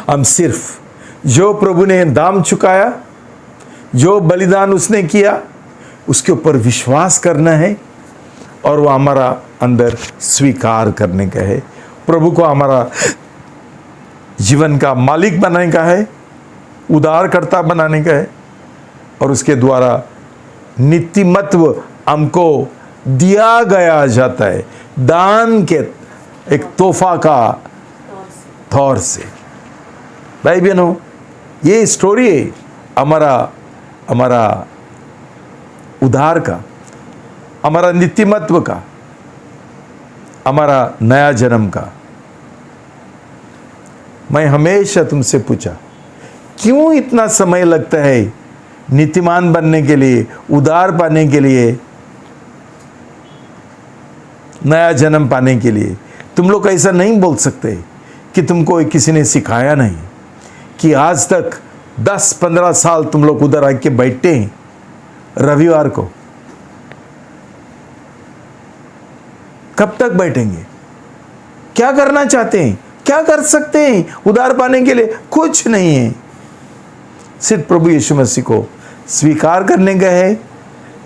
हम सिर्फ जो प्रभु ने दाम चुकाया, जो बलिदान उसने किया, उसके ऊपर विश्वास करना है और वो हमारा अंदर स्वीकार करने का है। प्रभु को हमारा जीवन का मालिक बनाने का है, उद्धारकर्ता बनाने का है, और उसके द्वारा नीतिमत्व हमको दिया गया जाता है, दान के एक तोहफा का तौर से। भाई बहनों, ये स्टोरी है हमारा उद्धार का, हमारा नीतिमत्व का, हमारा नया जन्म का। मैं हमेशा तुमसे पूछा, क्यों इतना समय लगता है नीतिमान बनने के लिए, उद्धार पाने के लिए, नया जन्म पाने के लिए? तुम लोग ऐसा नहीं बोल सकते कि तुमको किसी ने सिखाया नहीं, कि आज तक 10-15 साल तुम लोग उधर आके बैठते हैं रविवार को। कब तक बैठेंगे? क्या करना चाहते हैं? क्या कर सकते हैं उद्धार पाने के लिए? कुछ नहीं है, सिर्फ प्रभु यीशु मसीह को स्वीकार करने का है,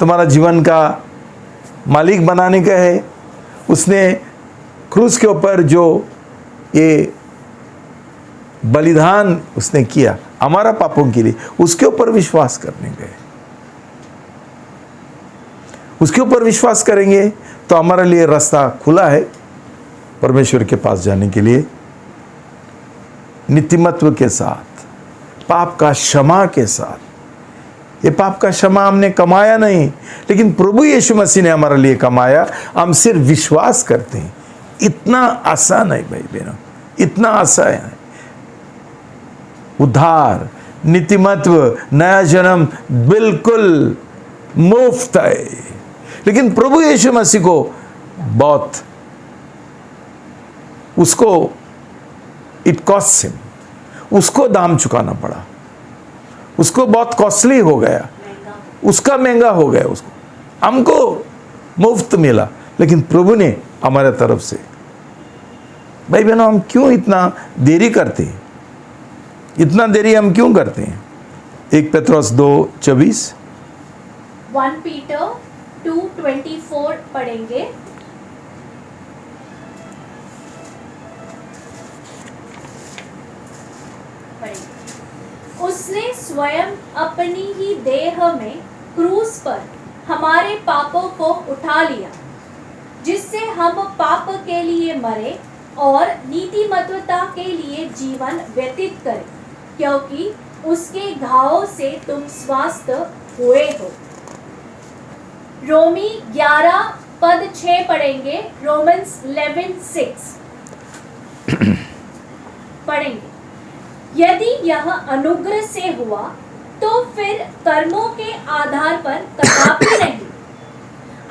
तुम्हारा जीवन का मालिक बनाने का है। उसने क्रूस के ऊपर जो ये बलिदान उसने किया हमारा पापों के लिए, उसके ऊपर विश्वास करने का है। उसके ऊपर विश्वास करेंगे तो हमारे लिए रास्ता खुला है परमेश्वर के पास जाने के लिए, नीतिमत्व के साथ, पाप का क्षमा के साथ। ये पाप का क्षमा हमने कमाया नहीं, लेकिन प्रभु यीशु मसीह ने हमारे लिए कमाया। हम सिर्फ विश्वास करते हैं। इतना आसान है भाई बहनों, इतना आसान है। उद्धार, नीतिमत्व, नया जन्म बिल्कुल मुफ्त है, लेकिन प्रभु यीशु मसीह को बहुत, उसको इट कॉस्ट हिम, उसको दाम चुकाना पड़ा, उसको बहुत कॉस्टली हो गया, उसका महंगा हो गया उसको। हमको मुफ्त मिला, लेकिन प्रभु ने हमारे तरफ से। भाई बहनों, हम क्यों इतना देरी करते हैं? इतना देरी हम क्यों करते हैं? 1 पेत्रोस 2:24, 1 Peter 2:24 पढ़ेंगे। उसने स्वयं अपनी ही देह में क्रूस पर हमारे पापों को उठा लिया, जिससे हम पाप के लिए मरे और नीतिमत्वता के लिए जीवन व्यतीत करें, क्योंकि उसके घावों से तुम स्वस्थ हुए हो। रोमी 11:6 पढ़ेंगे। रोमन्स 11:6 पढ़ेंगे। यदि यह अनुग्रह से हुआ तो फिर कर्मों के आधार पर कदापि नहीं,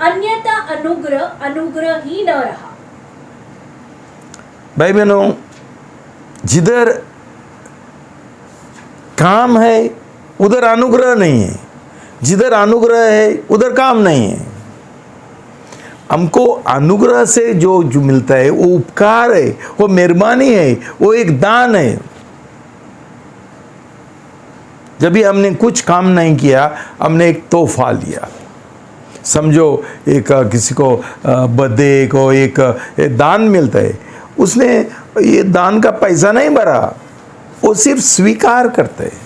अन्यथा अनुग्रह अनुग्रह ही न रहा। भाई बहनों, जिधर काम है उधर अनुग्रह नहीं है, जिधर अनुग्रह है उधर काम नहीं है। हमको अनुग्रह से जो मिलता है वो उपकार है, वो मेहरबानी है, वो एक दान है। जब भी हमने कुछ काम नहीं किया, हमने एक तोहफा लिया। समझो एक किसी को बर्थडे को एक दान मिलता है, उसने ये दान का पैसा नहीं भरा, वो सिर्फ स्वीकार करते हैं।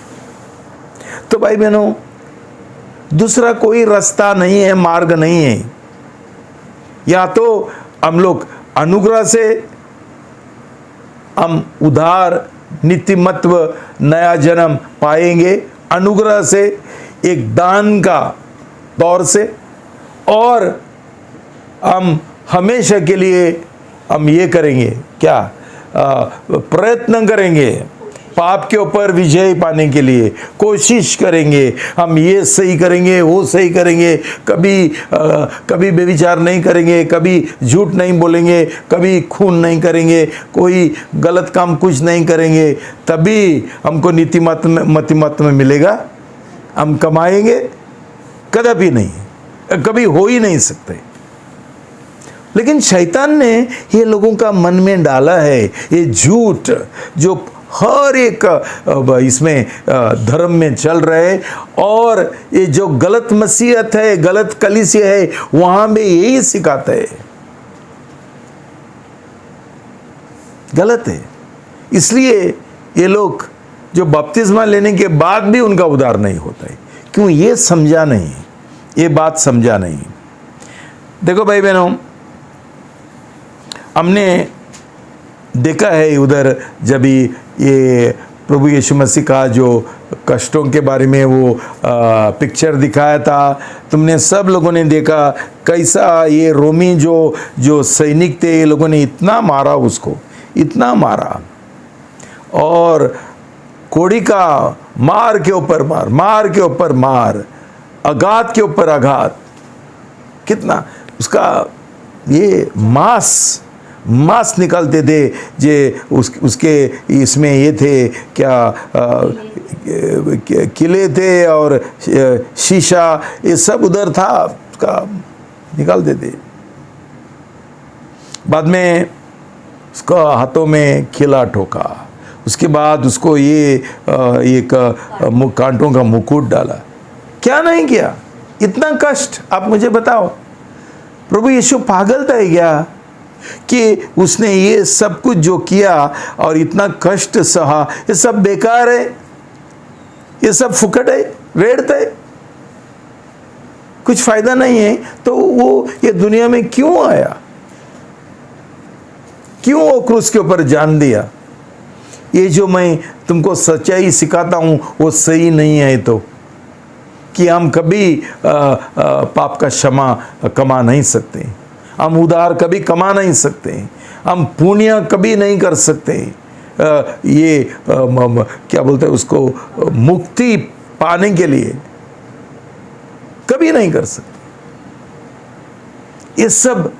तो भाई बहनों, दूसरा कोई रास्ता नहीं है, मार्ग नहीं है। या तो हम लोग अनुग्रह से हम उधार नीतिमत्व नया जन्म पाएंगे, अनुग्रह से एक दान का तौर से, और हम हमेशा के लिए हम ये करेंगे क्या, प्रयत्न करेंगे पाप के ऊपर विजय पाने के लिए, कोशिश करेंगे। हम ये सही करेंगे, वो सही करेंगे, कभी व्यभिचार नहीं करेंगे, कभी झूठ नहीं बोलेंगे, कभी खून नहीं करेंगे, कोई गलत काम कुछ नहीं करेंगे, तभी हमको नीतिमत्व में मिलेगा। हम कमाएंगे कदापि नहीं, कभी हो ही नहीं सकते। लेकिन शैतान ने ये लोगों का मन में डाला है, ये झूठ जो हर एक इसमें धर्म में चल रहे, और ये जो गलत मसीहत है, गलत कलीसिया है, वहां में यही सिखाते हैं, गलत है। इसलिए ये लोग जो बपतिस्मा लेने के बाद भी उनका उद्धार नहीं होता है। क्यों? ये समझा नहीं, ये बात समझा नहीं। देखो भाई बहनों, हमने देखा है उधर जब ये प्रभु यीशु मसीह का जो कष्टों के बारे में वो पिक्चर दिखाया था, तुमने सब लोगों ने देखा कैसा ये रोमी जो सैनिक थे, ये लोगों ने इतना मारा उसको, इतना मारा, और कोड़ी का मार के ऊपर मार, मार के ऊपर मार, आघात के ऊपर आघात, कितना उसका ये मांस निकालते थे। जे उसके इसमें ये थे क्या, किले थे और शीशा, ये सब उधर था, उसका निकालते थे। बाद में उसका हाथों में किला ठोका, उसके बाद उसको ये एक कांटों का मुकुट डाला। क्या नहीं किया? इतना कष्ट, आप मुझे बताओ, प्रभु यीशु पागल था क्या कि उसने ये सब कुछ जो किया और इतना कष्ट सहा, ये सब बेकार है, ये सब फुकट है, व्यर्थ है, कुछ फायदा नहीं है? तो वो ये दुनिया में क्यों आया? क्यों वो क्रूस के ऊपर जान दिया? ये जो मैं तुमको सच्चाई सिखाता हूं वो सही नहीं है, तो कि हम कभी पाप का क्षमा कमा नहीं सकते, हम उधार कभी कमा नहीं सकते, हम पुण्य कभी नहीं कर सकते, ये क्या बोलते हैं उसको, मुक्ति पाने के लिए कभी नहीं कर सकते। ये सब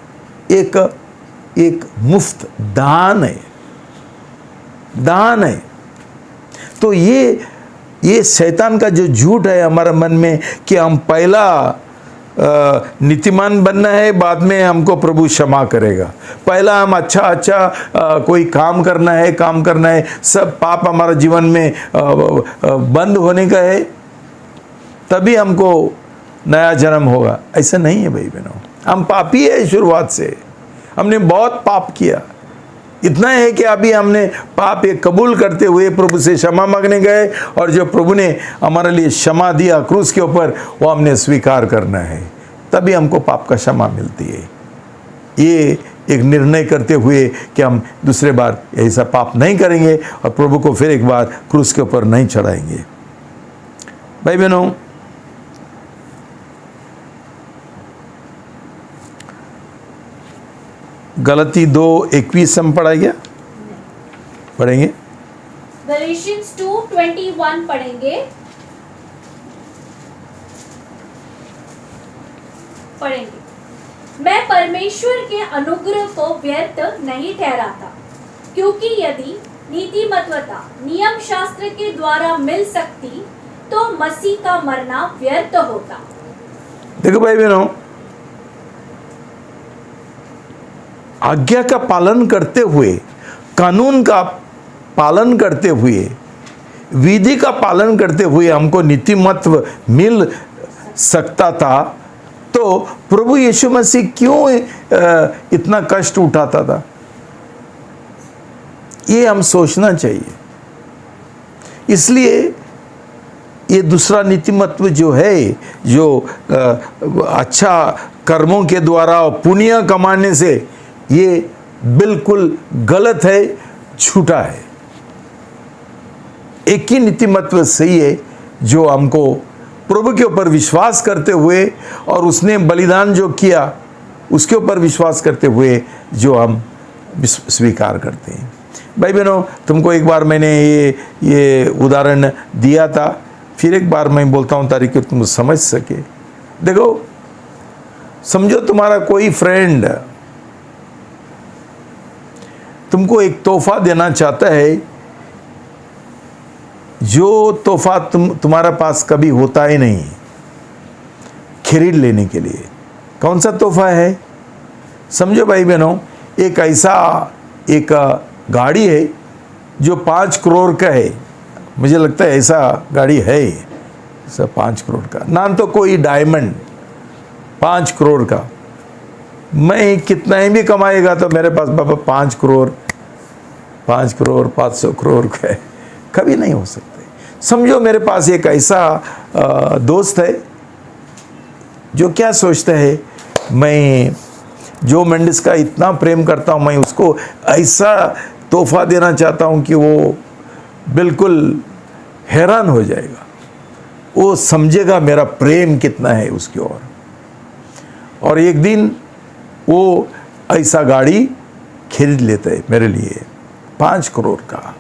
एक मुफ्त दान है, दान है। तो ये शैतान का जो झूठ है हमारे मन में कि हम पहला नीतिमान बनना है, बाद में हमको प्रभु क्षमा करेगा, पहला हम अच्छा कोई काम करना है, सब पाप हमारे जीवन में बंद होने का है, तभी हमको नया जन्म होगा। ऐसा नहीं है भाई बहनों, हम पापी है शुरुआत से, हमने बहुत पाप किया। इतना है कि अभी हमने पाप ये कबूल करते हुए प्रभु से क्षमा मांगने गए, और जो प्रभु ने हमारे लिए क्षमा दिया क्रूस के ऊपर, वो हमने स्वीकार करना है, तभी हमको पाप का क्षमा मिलती है। ये एक निर्णय करते हुए कि हम दूसरे बार ऐसा पाप नहीं करेंगे और प्रभु को फिर एक बार क्रूस के ऊपर नहीं चढ़ाएंगे। भाई बहनों, गलती 2:21 हम पढ़ा गया, पढ़ेंगे। गैलातियंस 2:21 पढ़ेंगे। मैं परमेश्वर के अनुग्रह को व्यर्थ नहीं ठहराता, क्योंकि यदि नीतिमत्वता नियम शास्त्र के द्वारा मिल सकती तो मसीह का मरना व्यर्थ होता। देखो भाई बहनों, आज्ञा का पालन करते हुए, कानून का पालन करते हुए, विधि का पालन करते हुए हमको नीतिमत्व मिल सकता था, तो प्रभु यीशु मसीह क्यों इतना कष्ट उठाता था? ये हम सोचना चाहिए। इसलिए ये दूसरा नीतिमत्व जो है, जो अच्छा कर्मों के द्वारा पुण्य कमाने से, ये बिल्कुल गलत है, झूठा है। एक ही नीतिमत्व सही है, जो हमको प्रभु के ऊपर विश्वास करते हुए और उसने बलिदान जो किया उसके ऊपर विश्वास करते हुए जो हम स्वीकार करते हैं। भाई बहनों, तुमको एक बार मैंने ये उदाहरण दिया था, फिर एक बार मैं बोलता हूँ ताकि तुम समझ सके। देखो, समझो तुम्हारा कोई फ्रेंड तुमको एक तोहफा देना चाहता है, जो तोहफा तुम्हारे पास कभी होता ही नहीं, खरीद लेने के लिए। कौन सा तोहफा है? समझो भाई बहनों, एक ऐसा एक गाड़ी है जो 5 करोड़ का है। मुझे लगता है ऐसा गाड़ी है, ऐसा 5 करोड़ का नाम, तो कोई डायमंड 5 करोड़ का। मैं कितना ही भी कमाएगा तो मेरे पास बाबा 5 करोड़ 500 करोड़ का है, कभी नहीं हो सकते। समझो मेरे पास एक ऐसा दोस्त है जो क्या सोचता है, मैं जो मेंडिस का इतना प्रेम करता हूँ, मैं उसको ऐसा तोहफा देना चाहता हूँ कि वो बिल्कुल हैरान हो जाएगा, वो समझेगा मेरा प्रेम कितना है उसकी ओर। और एक दिन वो ऐसा गाड़ी खरीद लेता है मेरे लिए 5 करोड़ का,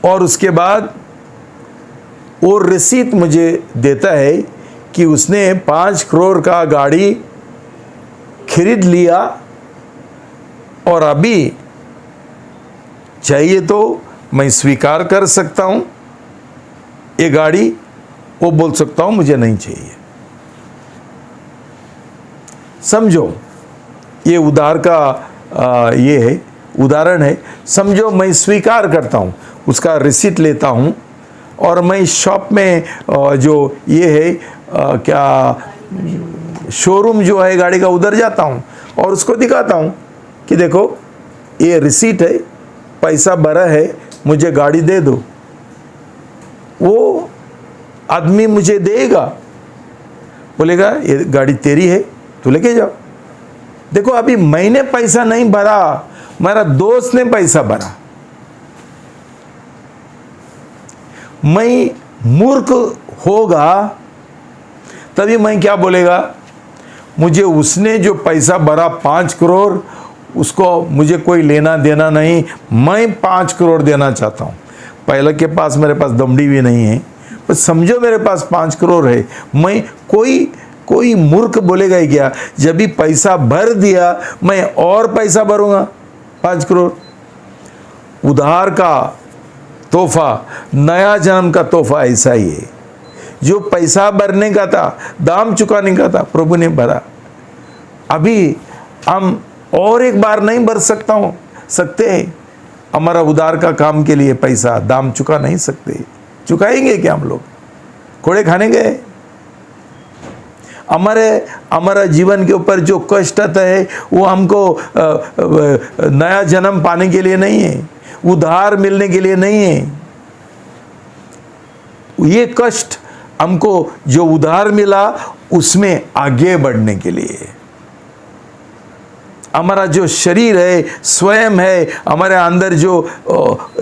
और उसके बाद वो रसीद मुझे देता है कि उसने 5 करोड़ का गाड़ी खरीद लिया, और अभी चाहिए तो मैं स्वीकार कर सकता हूँ ये गाड़ी, वो बोल सकता हूँ मुझे नहीं चाहिए। समझो, ये ये है उदाहरण है। समझो मैं स्वीकार करता हूँ, उसका रिसीट लेता हूँ, और मैं शॉप में जो ये है क्या शोरूम जो है गाड़ी का, उधर जाता हूँ और उसको दिखाता हूँ कि देखो ये रिसीट है, पैसा भरा है, मुझे गाड़ी दे दो। वो आदमी मुझे देगा, बोलेगा ये गाड़ी तेरी है, तू लेके जाओ। देखो, अभी मैंने पैसा नहीं भरा, मेरा दोस्त ने पैसा भरा। मैं मूर्ख होगा तभी मैं क्या बोलेगा, मुझे उसने जो पैसा भरा 5 करोड़, उसको मुझे कोई लेना देना नहीं, मैं 5 करोड़ देना चाहता हूँ। पहले के पास मेरे पास दमड़ी भी नहीं है, पर समझो मेरे पास 5 करोड़ है। मैं कोई मूर्ख बोलेगा ही क्या, जब भी पैसा भर दिया मैं और पैसा भरूंगा 5 करोड़। उधार का तोहफा, नया जन्म का तोहफा ऐसा ही है। जो पैसा भरने का था, दाम चुकाने का था, प्रभु ने भरा। अभी हम और एक बार नहीं भर सकते हैं। हमारा उधार का काम के लिए पैसा दाम चुका नहीं सकते। चुकाएंगे क्या हम लोग? कोड़े खाने गए? हमारा जीवन के ऊपर जो कष्ट आता है वो हमको नया जन्म पाने के लिए नहीं है, उधार मिलने के लिए नहीं है। ये कष्ट हमको जो उधार मिला उसमें आगे बढ़ने के लिए। हमारा जो शरीर है, स्वयं है, हमारे अंदर जो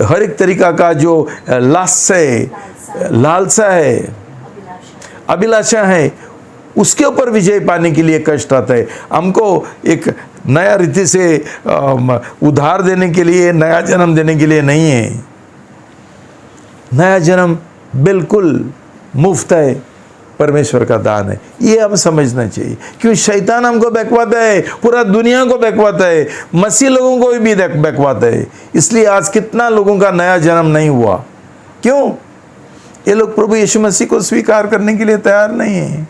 हर एक तरीका का जो लालसा है, अभिलाषा है, उसके ऊपर विजय पाने के लिए कष्ट आता है। हमको एक नया रीति से उधार देने के लिए, नया जन्म देने के लिए नहीं है। नया जन्म बिल्कुल मुफ्त है, परमेश्वर का दान है। ये हम समझना चाहिए, क्योंकि शैतान हमको बहकवाता है, पूरा दुनिया को बहकवाता है, मसीह लोगों को भी बहकवाता है। इसलिए आज कितना लोगों का नया जन्म नहीं हुआ। क्यों? ये लोग प्रभु यीशु मसीह को स्वीकार करने के लिए तैयार नहीं है।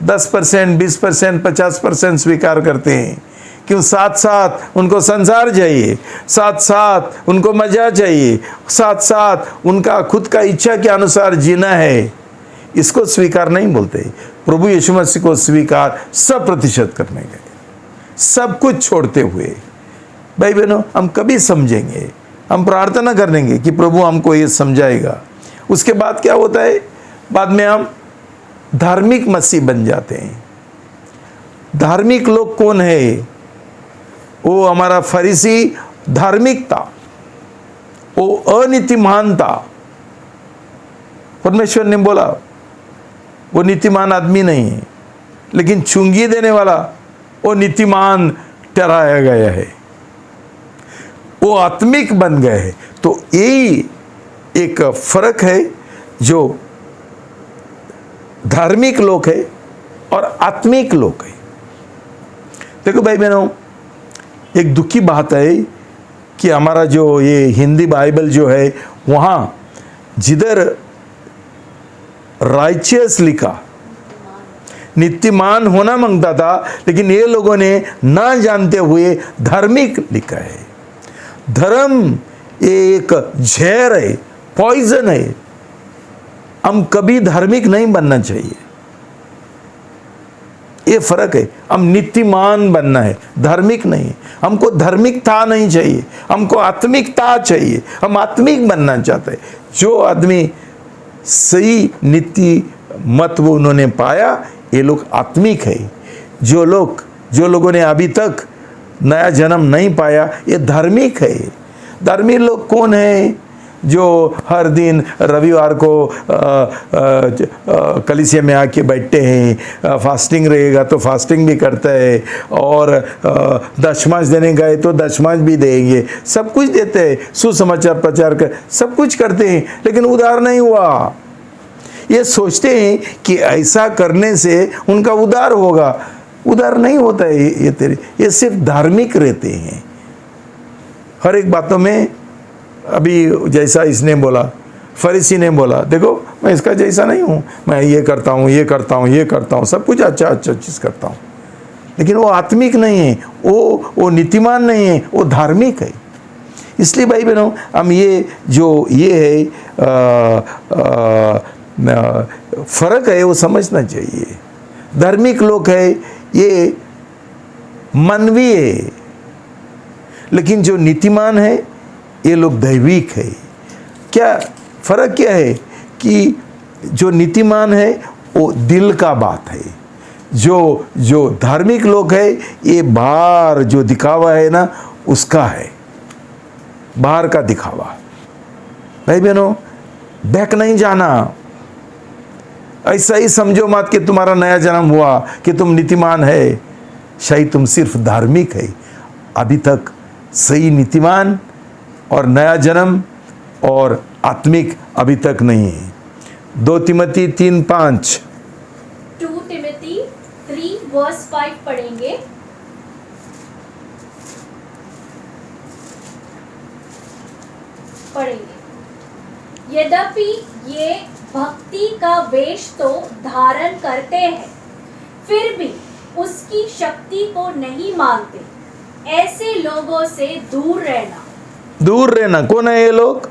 10%, 20%, 50% स्वीकार करते हैं। क्यों? साथ साथ उनको संसार चाहिए, साथ साथ उनको मजा चाहिए, साथ साथ उनका खुद का इच्छा के अनुसार जीना है। इसको स्वीकार नहीं बोलते। प्रभु यीशु मसीह को स्वीकार 100% करने गए, सब कुछ छोड़ते हुए। भाई बहनों, हम कभी समझेंगे, हम प्रार्थना करेंगे कि प्रभु हमको ये समझाएगा। उसके बाद क्या होता है? बाद में हम धार्मिक मसीह बन जाते हैं। धार्मिक लोग कौन है? वो हमारा फरीसी धार्मिकता, वो अनीतिमानता। परमेश्वर ने बोला वो नीतिमान आदमी नहीं है, लेकिन चुंगी देने वाला वो नीतिमान ठहराया गया है, वो आत्मिक बन गए हैं। तो यही एक फर्क है जो धार्मिक लोग है और आत्मिक लोग है। देखो भाई बहनों, एक दुखी बात है कि हमारा जो ये हिंदी बाइबल जो है, वहाँ जिधर राइचियस लिखा, नीतिमान होना मांगता था, लेकिन ये लोगों ने ना जानते हुए धार्मिक लिखा है। धर्म एक जहर है, पॉइजन है। हम कभी धार्मिक नहीं बनना चाहिए। ये फर्क है। हम नीतिमान बनना है, धार्मिक नहीं। हमको धार्मिकता नहीं चाहिए, हमको आत्मिकता चाहिए। हम आत्मिक बनना चाहते हैं। जो आदमी सही नीति मत वो उन्होंने पाया, ये लोग आत्मिक है। जो लोगों ने अभी तक नया जन्म नहीं पाया, ये धार्मिक है। धार्मिक लोग कौन है? जो हर दिन रविवार को कलीसिया में आके बैठते हैं, फास्टिंग रहेगा तो फास्टिंग भी करता है, और दशमांश देने गए तो दशमांश भी देंगे, सब कुछ देते हैं, सुसमाचार प्रचार कर सब कुछ करते हैं, लेकिन उद्धार नहीं हुआ। ये सोचते हैं कि ऐसा करने से उनका उद्धार होगा। उद्धार नहीं होता है। ये सिर्फ धार्मिक रहते हैं हर एक बातों में। अभी जैसा इसने बोला, फरीसी ने बोला, देखो मैं इसका जैसा नहीं हूँ, मैं ये करता हूँ, ये करता हूँ, ये करता हूँ, सब कुछ अच्छा चीज़ करता हूँ, लेकिन वो आत्मिक नहीं है, वो नीतिमान नहीं है, वो धार्मिक है। इसलिए भाई बहनों, हम ये है फर्क है, वो समझना चाहिए। धार्मिक लोग है ये मानवीय है, लेकिन जो नीतिमान है ये लोग दैविक है। क्या फर्क क्या है? कि जो नीतिमान है वो दिल का बात है। जो धार्मिक लोग है ये बाहर जो दिखावा है ना, उसका है, बाहर का दिखावा। भाई बहनों, बहक नहीं जाना। ऐसा ही समझो मत कि तुम्हारा नया जन्म हुआ कि तुम नीतिमान है। शायद तुम सिर्फ धार्मिक है, अभी तक सही नीतिमान और नया जन्म और आत्मिक अभी तक नहीं है। 2 तिमोथी 3:5 2 तिमोथी 3:5 पढ़ेंगे। यद्यपि ये भक्ति का वेश तो धारण करते हैं, फिर भी उसकी शक्ति को नहीं मानते। ऐसे लोगों से दूर रहना। कौन है ये लोग?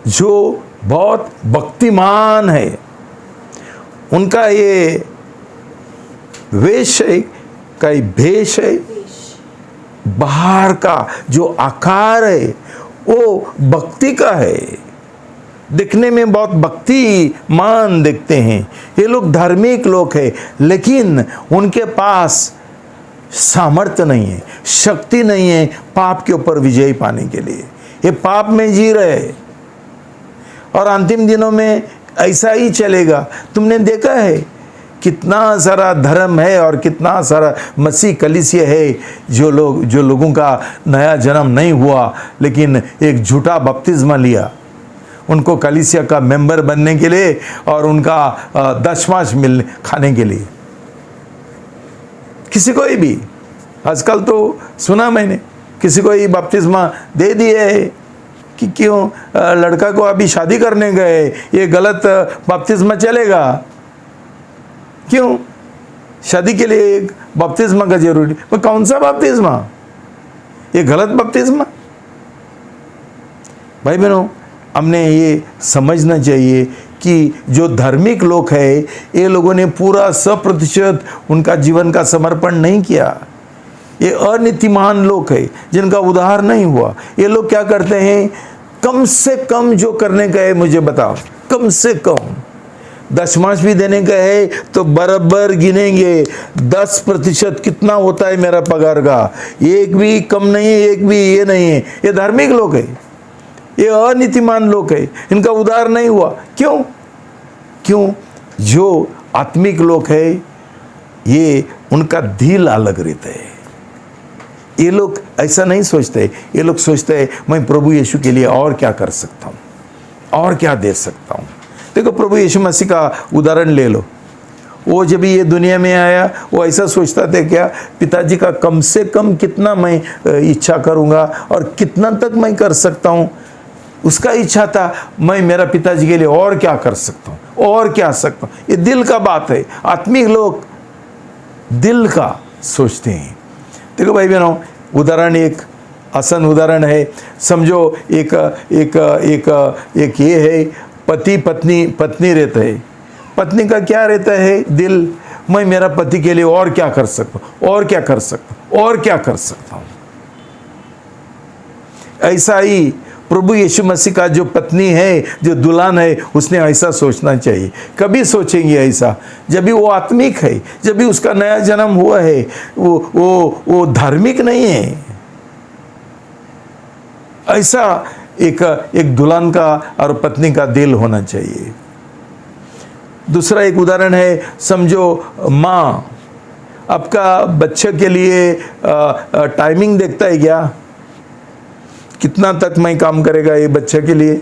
जो बहुत भक्तिमान है, उनका ये वेश है, कई भेष है, बाहर का जो आकार है वो भक्ति का है। दिखने में बहुत भक्तिमान दिखते हैं। ये लोग धार्मिक लोग हैं, लेकिन उनके पास सामर्थ्य नहीं है, शक्ति नहीं है पाप के ऊपर विजय पाने के लिए। ये पाप में जी रहे और अंतिम दिनों में ऐसा ही चलेगा। तुमने देखा है कितना सारा धर्म है और कितना सारा मसीह कलीसिया है जो लोगों का नया जन्म नहीं हुआ, लेकिन एक झूठा बपतिस्मा लिया। उनको कलीसिया का मेंबर बनने के लिए और उनका दशमांश मिलने खाने के लिए। किसी को भी आजकल तो सुना मैंने किसी को ही बपतिस्मा दे दिए है कि क्यों लड़का को अभी शादी करने गए, ये गलत बपतिस्मा चलेगा। क्यों शादी के लिए एक बपतिस्मा का जरूरी? वो कौन सा बपतिस्मा? ये गलत बपतिस्मा। भाई बहनों, हमने ये समझना चाहिए कि जो धार्मिक लोग हैं, ये लोगों ने पूरा 100% उनका जीवन का समर्पण नहीं किया। ये अनीतिमान लोग हैं जिनका उद्धार नहीं हुआ। ये लोग क्या करते हैं? कम से कम जो करने का है मुझे बताओ, कम से कम दशमांश भी देने का है तो बराबर गिनेंगे। 10% कितना होता है मेरा पगार का? एक भी कम नहीं है, एक भी ये नहीं है। ये धार्मिक लोग है, ये अनीतिमान लोग है, इनका उद्धार नहीं हुआ। क्यों? क्यों? जो आत्मिक लोग है, ये उनका दिल अलग रहता है। ये लोग ऐसा नहीं सोचते। ये लोग सोचते हैं मैं प्रभु यीशु के लिए और क्या कर सकता हूँ, और क्या दे सकता हूँ। देखो प्रभु यीशु मसीह का उदाहरण ले लो। वो जब ये दुनिया में आया, वो ऐसा सोचता था क्या? पिताजी का कम से कम कितना मैं इच्छा करूँगा और कितना तक मैं कर सकता हूँ। उसका इच्छा था मैं मेरा पिताजी के लिए और क्या कर सकता हूँ, और क्या सकता हूँ। ये दिल का बात है। आत्मिक लोग दिल का सोचते हैं। देखो भाई बहनों, उदाहरण एक आसान उदाहरण है। समझो एक एक एक एक ये है, पति पत्नी रहते हैं। पत्नी का क्या रहता है? दिल, मैं मेरा पति के लिए और क्या कर सकता हूँ, और क्या कर सकता हूँ, और क्या कर सकता हूँ। ऐसा ही प्रभु यीशु मसीह का जो पत्नी है, जो दुल्हन है, उसने ऐसा सोचना चाहिए। कभी सोचेंगे ऐसा जब भी वो आत्मिक है, जब भी उसका नया जन्म हुआ है। वो धार्मिक नहीं है। ऐसा एक दुल्हन का और पत्नी का दिल होना चाहिए। दूसरा एक उदाहरण है, समझो माँ आपका बच्चे के लिए टाइमिंग देखता है क्या? कितना तक मैं काम करेगा ये बच्चे के लिए,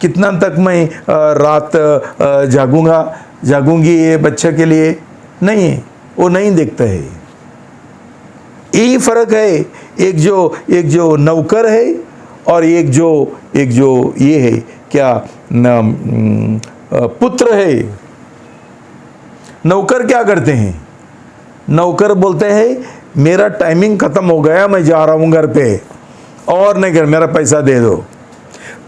कितना तक मैं रात जागूंगी ये बच्चे के लिए? नहीं है, वो नहीं देखता है। यही फर्क है। एक जो नौकर है और एक जो ये है क्या, पुत्र है। नौकर क्या करते हैं? नौकर बोलते हैं मेरा टाइमिंग खत्म हो गया, मैं जा रहा हूँ घर पे, और नहीं कर, मेरा पैसा दे दो।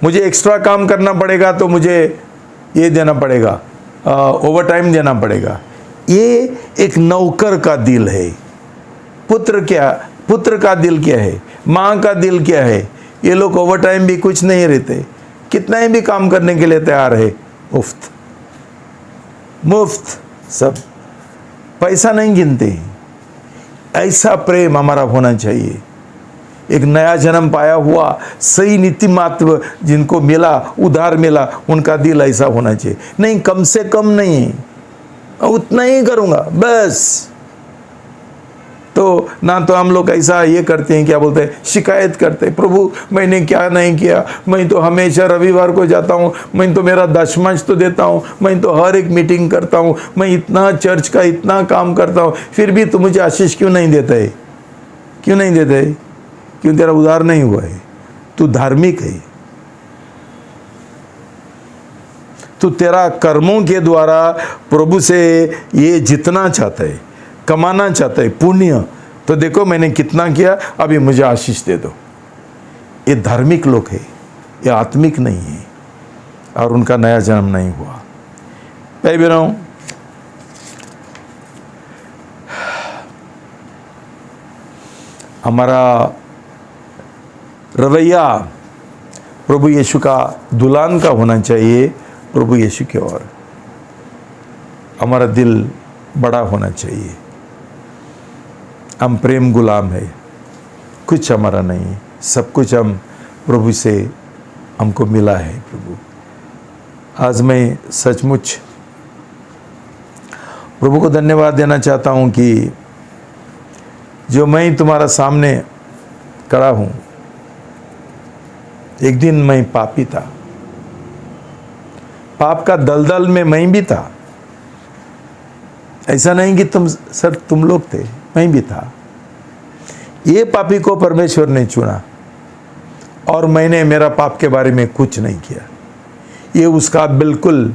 मुझे एक्स्ट्रा काम करना पड़ेगा तो मुझे ये देना पड़ेगा, ओवर टाइम देना पड़ेगा। ये एक नौकर का दिल है। पुत्र का दिल क्या है? माँ का दिल क्या है? ये लोग ओवर टाइम भी कुछ नहीं रहते, कितना ही भी काम करने के लिए तैयार है। मुफ्त सब, पैसा नहीं गिनते। ऐसा प्रेम हमारा होना चाहिए। एक नया जन्म पाया हुआ सही नीतिमत्व जिनको मिला, उधार मिला, उनका दिल ऐसा होना चाहिए। नहीं, कम से कम नहीं, उतना ही करूँगा बस। तो ना तो हम लोग ऐसा ये करते हैं, क्या बोलते हैं, शिकायत करते हैं, प्रभु मैंने क्या नहीं किया, मैं तो हमेशा रविवार को जाता हूँ, मैं तो मेरा दशमांश तो देता हूँ, मैं तो हर एक मीटिंग करता हूँ, मैं इतना चर्च का इतना काम करता हूँ, फिर भी तू मुझे आशीष क्यों नहीं देता है? क्यों नहीं देता है? क्यों? तेरा उद्धार नहीं हुआ है। तू धार्मिक है। तू तेरा कर्मों के द्वारा प्रभु से ये जितना चाहता है, कमाना चाहता है पुण्य, तो देखो मैंने कितना किया, अभी मुझे आशीष दे दो। ये धार्मिक लोग है, ये आत्मिक नहीं है और उनका नया जन्म नहीं हुआ। भाई बहनों, हमारा रवैया प्रभु यीशु का दुल्हन का होना चाहिए। प्रभु यीशु की ओर हमारा दिल बड़ा होना चाहिए। हम प्रेम गुलाम है, कुछ हमारा नहीं, सब कुछ हम प्रभु से हमको मिला है। प्रभु, आज मैं सचमुच प्रभु को धन्यवाद देना चाहता हूँ कि जो मैं तुम्हारा सामने खड़ा हूँ, एक दिन मैं पापी था, पाप का दलदल में मैं भी था। ऐसा नहीं कि तुम लोग थे, मैं भी था। ये पापी को परमेश्वर ने चुना और मैंने मेरा पाप के बारे में कुछ नहीं किया। ये उसका बिल्कुल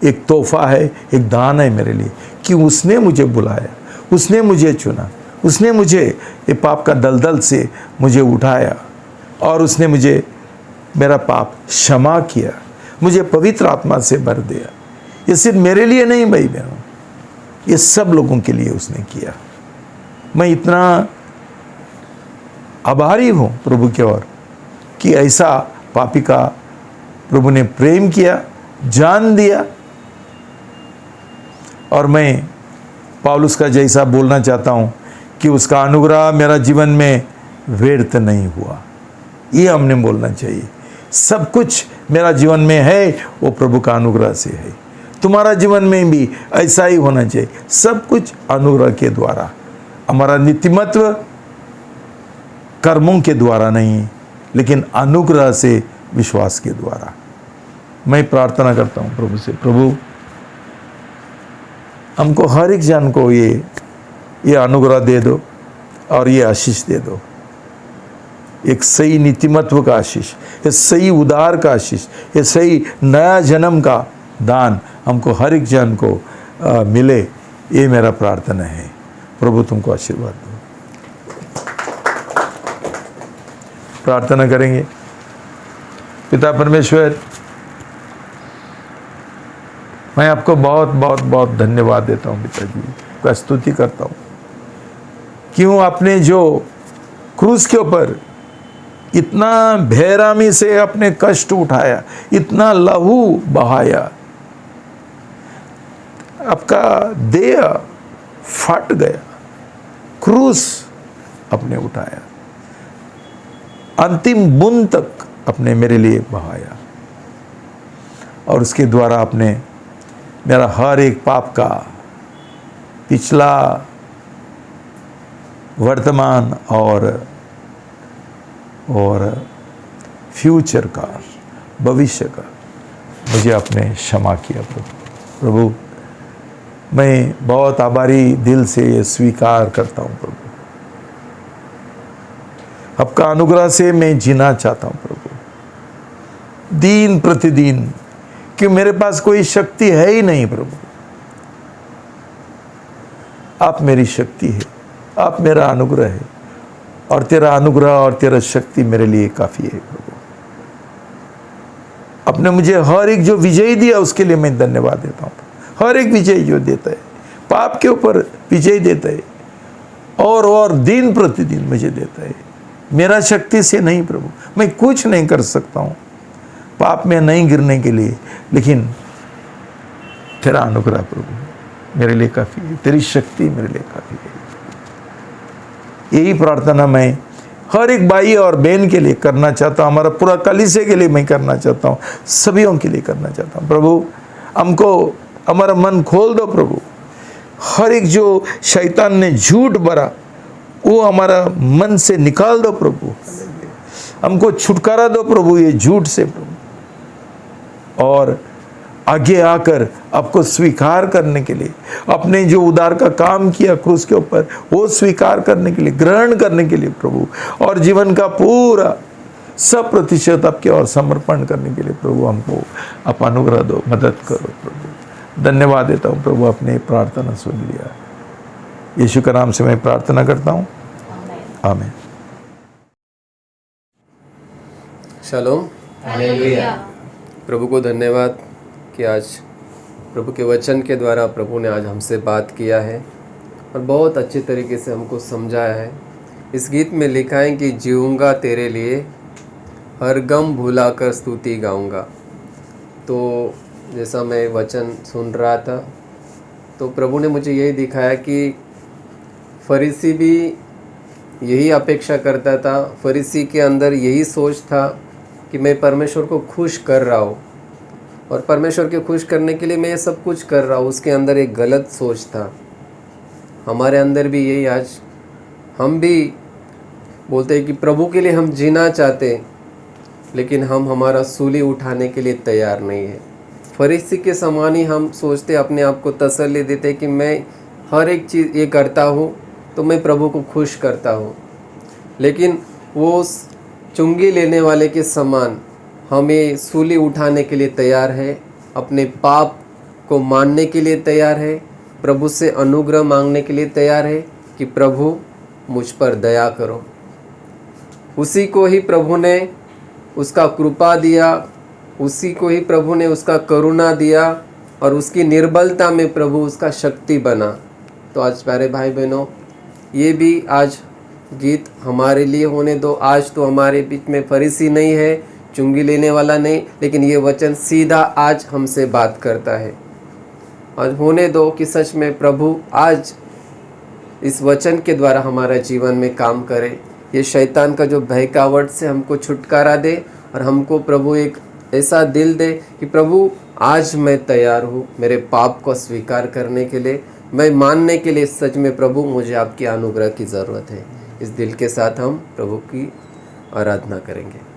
एक तोहफा है, एक दान है मेरे लिए कि उसने मुझे बुलाया, उसने मुझे चुना, उसने मुझे ये पाप का दलदल से मुझे उठाया और उसने मुझे मेरा पाप क्षमा किया, मुझे पवित्र आत्मा से भर दिया। ये सिर्फ मेरे लिए नहीं भाई बहनों, ये सब लोगों के लिए उसने किया। मैं इतना आभारी हूँ प्रभु की ओर कि ऐसा पापी का प्रभु ने प्रेम किया, जान दिया। और मैं पौलुस का जैसा बोलना चाहता हूँ कि उसका अनुग्रह मेरा जीवन में व्यर्थ नहीं हुआ। ये हमने बोलना चाहिए। सब कुछ मेरा जीवन में है वो प्रभु का अनुग्रह से है। तुम्हारा जीवन में भी ऐसा ही होना चाहिए। सब कुछ अनुग्रह के द्वारा, हमारा नीतिमत्व कर्मों के द्वारा नहीं, लेकिन अनुग्रह से, विश्वास के द्वारा। मैं प्रार्थना करता हूँ प्रभु से, प्रभु हमको हर एक जन को ये अनुग्रह दे दो और ये आशीष दे दो। एक सही नीतिमत्व का आशीष, ये सही उदार का आशीष, ये सही नया जन्म का दान हमको हर एक जन को मिले। ये मेरा प्रार्थना है। प्रभु तुमको आशीर्वाद दो। प्रार्थना करेंगे। पिता परमेश्वर, मैं आपको बहुत बहुत बहुत धन्यवाद देता हूँ पिताजी, का स्तुति करता हूँ। क्यों आपने जो क्रूस के ऊपर इतना बेरहमी से अपने कष्ट उठाया, इतना लहू बहाया, आपका देह फट गया, क्रूस अपने उठाया, अंतिम बूंद तक अपने मेरे लिए बहाया और उसके द्वारा आपने मेरा हर एक पाप का पिछला, वर्तमान और फ्यूचर का, भविष्य का मुझे आपने क्षमा किया। प्रभु मैं बहुत आभारी दिल से ये स्वीकार करता हूँ प्रभु। आपका अनुग्रह से मैं जीना चाहता हूँ प्रभु, दिन प्रतिदिन, कि मेरे पास कोई शक्ति है ही नहीं प्रभु। आप मेरी शक्ति है, आप मेरा अनुग्रह है और तेरा अनुग्रह और तेरा शक्ति मेरे लिए काफ़ी है प्रभु। आपने मुझे हर एक जो विजय दिया उसके लिए मैं धन्यवाद देता हूँ। हर एक विजय जो देता है, पाप के ऊपर विजय देता है और दिन प्रतिदिन मुझे देता है। मेरा शक्ति से नहीं प्रभु, मैं कुछ नहीं कर सकता हूँ पाप में नहीं गिरने के लिए, लेकिन तेरा अनुग्रह प्रभु मेरे लिए काफ़ी है, तेरी शक्ति मेरे लिए काफ़ी है। यही प्रार्थना मैं हर एक भाई और बहन के लिए करना चाहता हूँ, हमारा पूरा कलीसिया के लिए मैं करना चाहता हूँ, सभीयों के लिए करना चाहता हूँ। प्रभु हमको हमारा मन खोल दो प्रभु। हर एक जो शैतान ने झूठ भरा वो हमारा मन से निकाल दो प्रभु। हमको छुटकारा दो प्रभु ये झूठ से प्रभु, और आगे आकर आपको स्वीकार करने के लिए, अपने जो उद्धार का काम किया क्रूस के ऊपर वो स्वीकार करने के लिए, ग्रहण करने के लिए प्रभु, और जीवन का पूरा 100% आपके और समर्पण करने के लिए प्रभु हमको आप अनुग्रह दो, मदद करो प्रभु। धन्यवाद देता हूँ प्रभु, अपने प्रार्थना सुन लिया। यीशु का नाम से मैं प्रार्थना करता हूँ, आमीन। शालोम। हालेलुया। प्रभु को धन्यवाद कि आज प्रभु के वचन के द्वारा प्रभु ने आज हमसे बात किया है और बहुत अच्छे तरीके से हमको समझाया है। इस गीत में लिखा है कि जीऊँगा तेरे लिए, हर गम भुला कर स्तुति गाऊँगा। तो जैसा मैं वचन सुन रहा था तो प्रभु ने मुझे यही दिखाया कि फरीसी भी यही अपेक्षा करता था, फरीसी के अंदर यही सोच था कि मैं परमेश्वर को खुश कर रहा हूँ और परमेश्वर के खुश करने के लिए मैं ये सब कुछ कर रहा हूँ। उसके अंदर एक गलत सोच था। हमारे अंदर भी यही, आज हम भी बोलते हैं कि प्रभु के लिए हम जीना चाहते, लेकिन हम हमारा सूली उठाने के लिए तैयार नहीं है। फरीसी के समान ही हम सोचते, अपने आप को तसल्ली देते कि मैं हर एक चीज़ ये करता हूँ तो मैं प्रभु को खुश करता हूँ। लेकिन वो उस चुंगी लेने वाले के समान हमें सूली उठाने के लिए तैयार है, अपने पाप को मानने के लिए तैयार है, प्रभु से अनुग्रह मांगने के लिए तैयार है कि प्रभु मुझ पर दया करो। उसी को ही प्रभु ने उसका कृपा दिया, उसी को ही प्रभु ने उसका करुणा दिया और उसकी निर्बलता में प्रभु उसका शक्ति बना। तो आज प्यारे भाई बहनों, ये भी आज गीत हमारे लिए होने दो। आज तो हमारे बीच में फरीसी नहीं है, चुंगी लेने वाला नहीं, लेकिन ये वचन सीधा आज हमसे बात करता है। आज होने दो कि सच में प्रभु आज इस वचन के द्वारा हमारा जीवन में काम करे, ये शैतान का जो बहकावट से हमको छुटकारा दे और हमको प्रभु एक ऐसा दिल दे कि प्रभु आज मैं तैयार हूँ मेरे पाप को स्वीकार करने के लिए, मैं मानने के लिए सच में प्रभु मुझे आपकी अनुग्रह की ज़रूरत है। इस दिल के साथ हम प्रभु की आराधना करेंगे।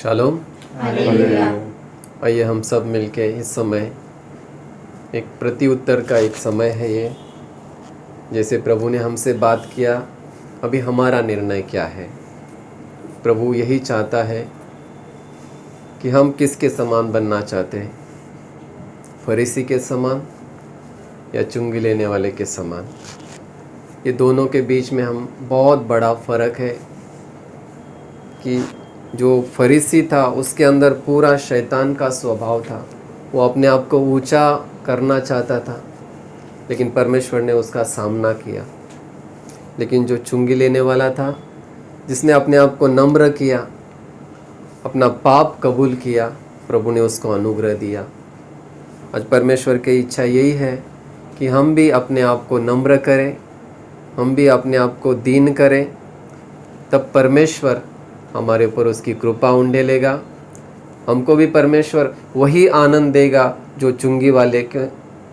शालोम। हालेलुया। आइए हम सब मिलके इस समय एक प्रति उत्तर का एक समय है ये। जैसे प्रभु ने हमसे बात किया, अभी हमारा निर्णय क्या है। प्रभु यही चाहता है कि हम किसके समान बनना चाहते हैं, फरीसी के समान या चुंगी लेने वाले के समान। ये दोनों के बीच में हम बहुत बड़ा फ़र्क है कि जो फरीसी था उसके अंदर पूरा शैतान का स्वभाव था। वो अपने आप को ऊंचा करना चाहता था, लेकिन परमेश्वर ने उसका सामना किया। लेकिन जो चुंगी लेने वाला था, जिसने अपने आप को नम्र किया, अपना पाप कबूल किया, प्रभु ने उसको अनुग्रह दिया। आज परमेश्वर की इच्छा यही है कि हम भी अपने आप को नम्र करें, हम भी अपने आप को दीन करें, तब परमेश्वर हमारे ऊपर उसकी कृपा उंडेलेगा। हमको भी परमेश्वर वही आनंद देगा जो चुंगी वाले को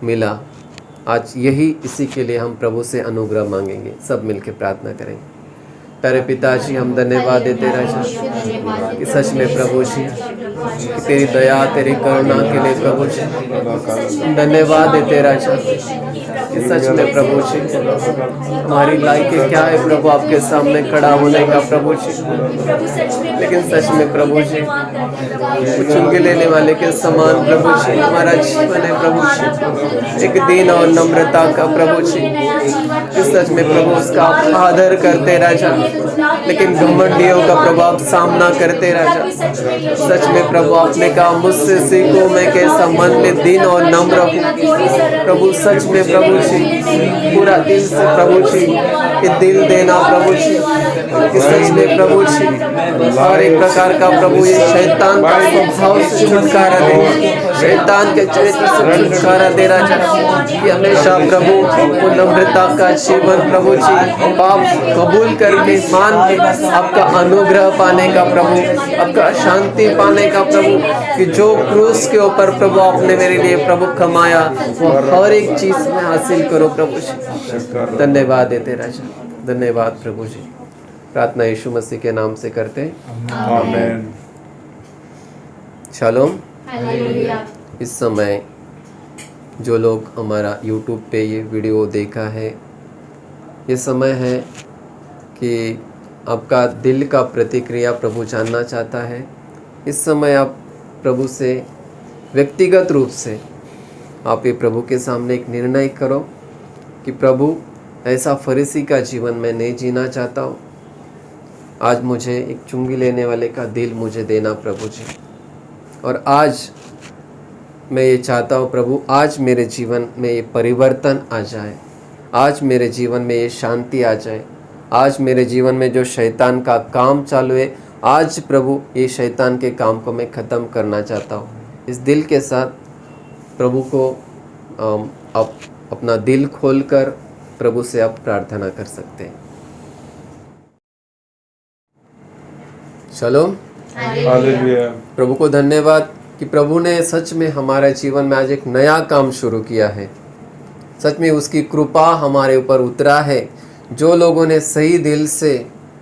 मिला। आज यही इसी के लिए हम प्रभु से अनुग्रह मांगेंगे। सब मिलकर प्रार्थना करेंगे। प्यारे पिताजी, हम धन्यवाद देते राजा कि सच में प्रभु जी कि तेरी दया तेरी करुणा के लिए प्रभु जी धन्यवाद देते राजा कि सच में प्रभु जी हमारी लायक क्या है प्रभु आपके सामने खड़ा होने का प्रभु जी। लेकिन सच में प्रभु जी चुंगी लेने वाले के समान प्रभु जी हमारा जीवन है प्रभु जी, एक दीन और नम्रता का प्रभु जी कि सच में प्रभु उसका आदर करते राजा, लेकिन घमंडियों का प्रभाव सामना करते राजा। सच में प्रभु आपने कहा मुझसे सीखो मैं कैसा मन में दीन और नम्र हूँ। प्रभु सच में प्रभु जी पूरा दिल से प्रभु जी ये दिल देना प्रभु जी कि सच में प्रभु जी हर एक प्रकार का प्रभु ये शैतान का स्वभाव से छुटकारा दे, शैतान के चरित्र से छुटकारा दे राजा कि हमेशा प्रभु वो नम्रता का जीवन प्रभु जी पाप कबूल करके मान के आपका अनुग्रह पाने का प्रभु, आपका शांति पाने का प्रभु कि जो क्रूस के ऊपर प्रभु आपने मेरे लिए प्रभु कमाया वो हर एक चीज में हासिल करो प्रभु जी। धन्यवाद देते राजा, धन्यवाद प्रभु जी। प्रार्थना यीशु मसीह के नाम से करते हैं, आमीन। शालोम। हालेलुया। इस समय जो लोग हमारा YouTube पे ये वीडियो देखा है, ये समय है कि आपका दिल का प्रतिक्रिया प्रभु जानना चाहता है। इस समय आप प्रभु से व्यक्तिगत रूप से आप ये प्रभु के सामने एक निर्णय करो कि प्रभु ऐसा फरीसी का जीवन मैं नहीं जीना चाहता हूँ। आज मुझे एक चुंगी लेने वाले का दिल मुझे देना प्रभु जी, और आज मैं ये चाहता हूँ प्रभु आज मेरे जीवन में ये परिवर्तन आ जाए, आज मेरे जीवन में ये शांति आ जाए, आज मेरे जीवन में जो शैतान का काम चालू है आज प्रभु ये शैतान के काम को मैं ख़त्म करना चाहता हूँ। इस दिल के साथ प्रभु को आप अपना दिल खोलकर प्रभु से आप प्रार्थना कर सकते हैं। शालोम। हालेलुया। प्रभु को धन्यवाद कि प्रभु ने सच में हमारे जीवन में आज एक नया काम शुरू किया है। सच में उसकी कृपा हमारे ऊपर उतरा है। जो लोगों ने सही दिल से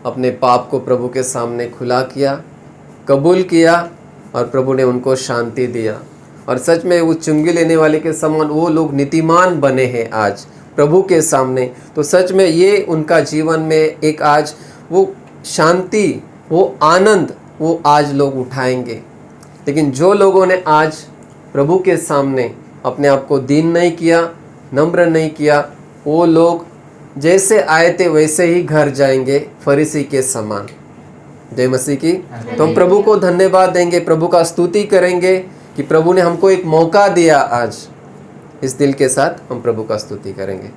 अपने पाप को प्रभु के सामने खुला किया, कबूल किया, और प्रभु ने उनको शांति दिया, और सच में वो चुंगी लेने वाले के समान वो लोग नीतिमान बने हैं आज प्रभु के सामने। तो सच में ये उनका जीवन में एक आज वो शांति, वो आनंद वो आज लोग उठाएंगे। लेकिन जो लोगों ने आज प्रभु के सामने अपने आप को दीन नहीं किया, नम्र नहीं किया, वो लोग जैसे आए थे वैसे ही घर जाएंगे फरीसी के समान। जय मसीह की। तो हम प्रभु को धन्यवाद देंगे, प्रभु का स्तुति करेंगे कि प्रभु ने हमको एक मौका दिया। आज इस दिल के साथ हम प्रभु का स्तुति करेंगे।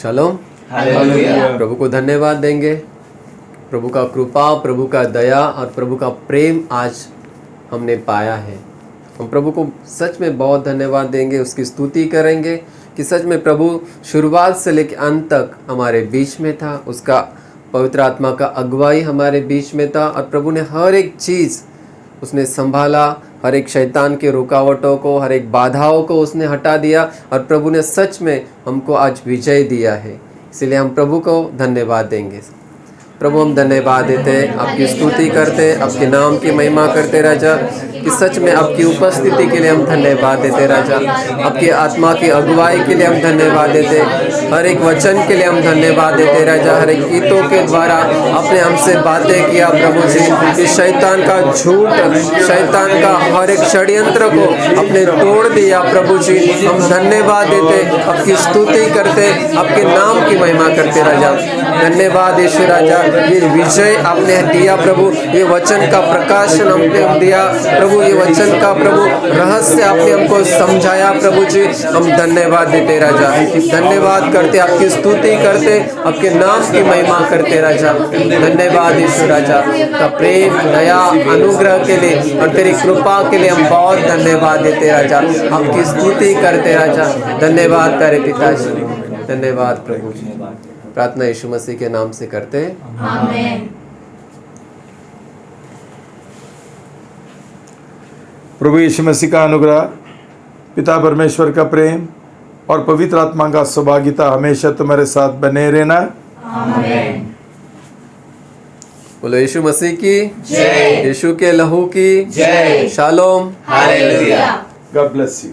शालोम। प्रभु को धन्यवाद देंगे। प्रभु का कृपा, प्रभु का दया और प्रभु का प्रेम आज हमने पाया है। हम प्रभु को सच में बहुत धन्यवाद देंगे, उसकी स्तुति करेंगे कि सच में प्रभु शुरुआत से लेकर अंत तक हमारे बीच में था। उसका पवित्र आत्मा का अगुवाई हमारे बीच में था और प्रभु ने हर एक चीज़ उसने संभाला, हर एक शैतान के रुकावटों को, हर एक बाधाओं को उसने हटा दिया और प्रभु ने सच में हमको आज विजय दिया है। इसलिए हम प्रभु को धन्यवाद देंगे। प्रभु हम धन्यवाद देते हैं, आपकी स्तुति करते हैं, आपके नाम की महिमा करते राजा, कि सच में आपकी उपस्थिति के लिए हम धन्यवाद देते राजा, आपकी आत्मा की अगुवाई के लिए हम धन्यवाद देते, हर एक वचन के लिए हम धन्यवाद देते राजा। हर एक गीतों के द्वारा आपने हमसे बातें किया प्रभु जी, कि शैतान का झूठ, शैतान का हर एक षड्यंत्र को आपने तोड़ दिया प्रभु जी। हम धन्यवाद देते, आपकी स्तुति करते, आपके नाम की महिमा करते राजा। धन्यवाद यीशु राजा, ये विजय आपने दिया प्रभु, ये वचन का प्रकाशन हमने दिया प्रभु, ये वचन का प्रभु रहस्य आपने हमको समझाया प्रभु जी। हम धन्यवाद देते राजा, धन्यवाद करते, आपकी स्तुति करते, आपके नाम की महिमा करते राजा। धन्यवाद यीशु राजा का प्रेम, दया, अनुग्रह के लिए और तेरी कृपा के लिए हम बहुत धन्यवाद देते राजा, आपकी स्तुति करते राजा। धन्यवाद करे पिताजी, धन्यवाद प्रभु जी। प्रार्थना यीशु मसीह के नाम से करते हैं, आमीन। प्रभु यीशु मसीह का अनुग्रह, पिता परमेश्वर का प्रेम और पवित्र आत्मा का सौभाग्यता हमेशा तुम्हारे साथ बने रहना। आमीन। बोलो यीशु मसीह की जय। यीशु के लहू की जय। Shalom. Hallelujah. God bless you.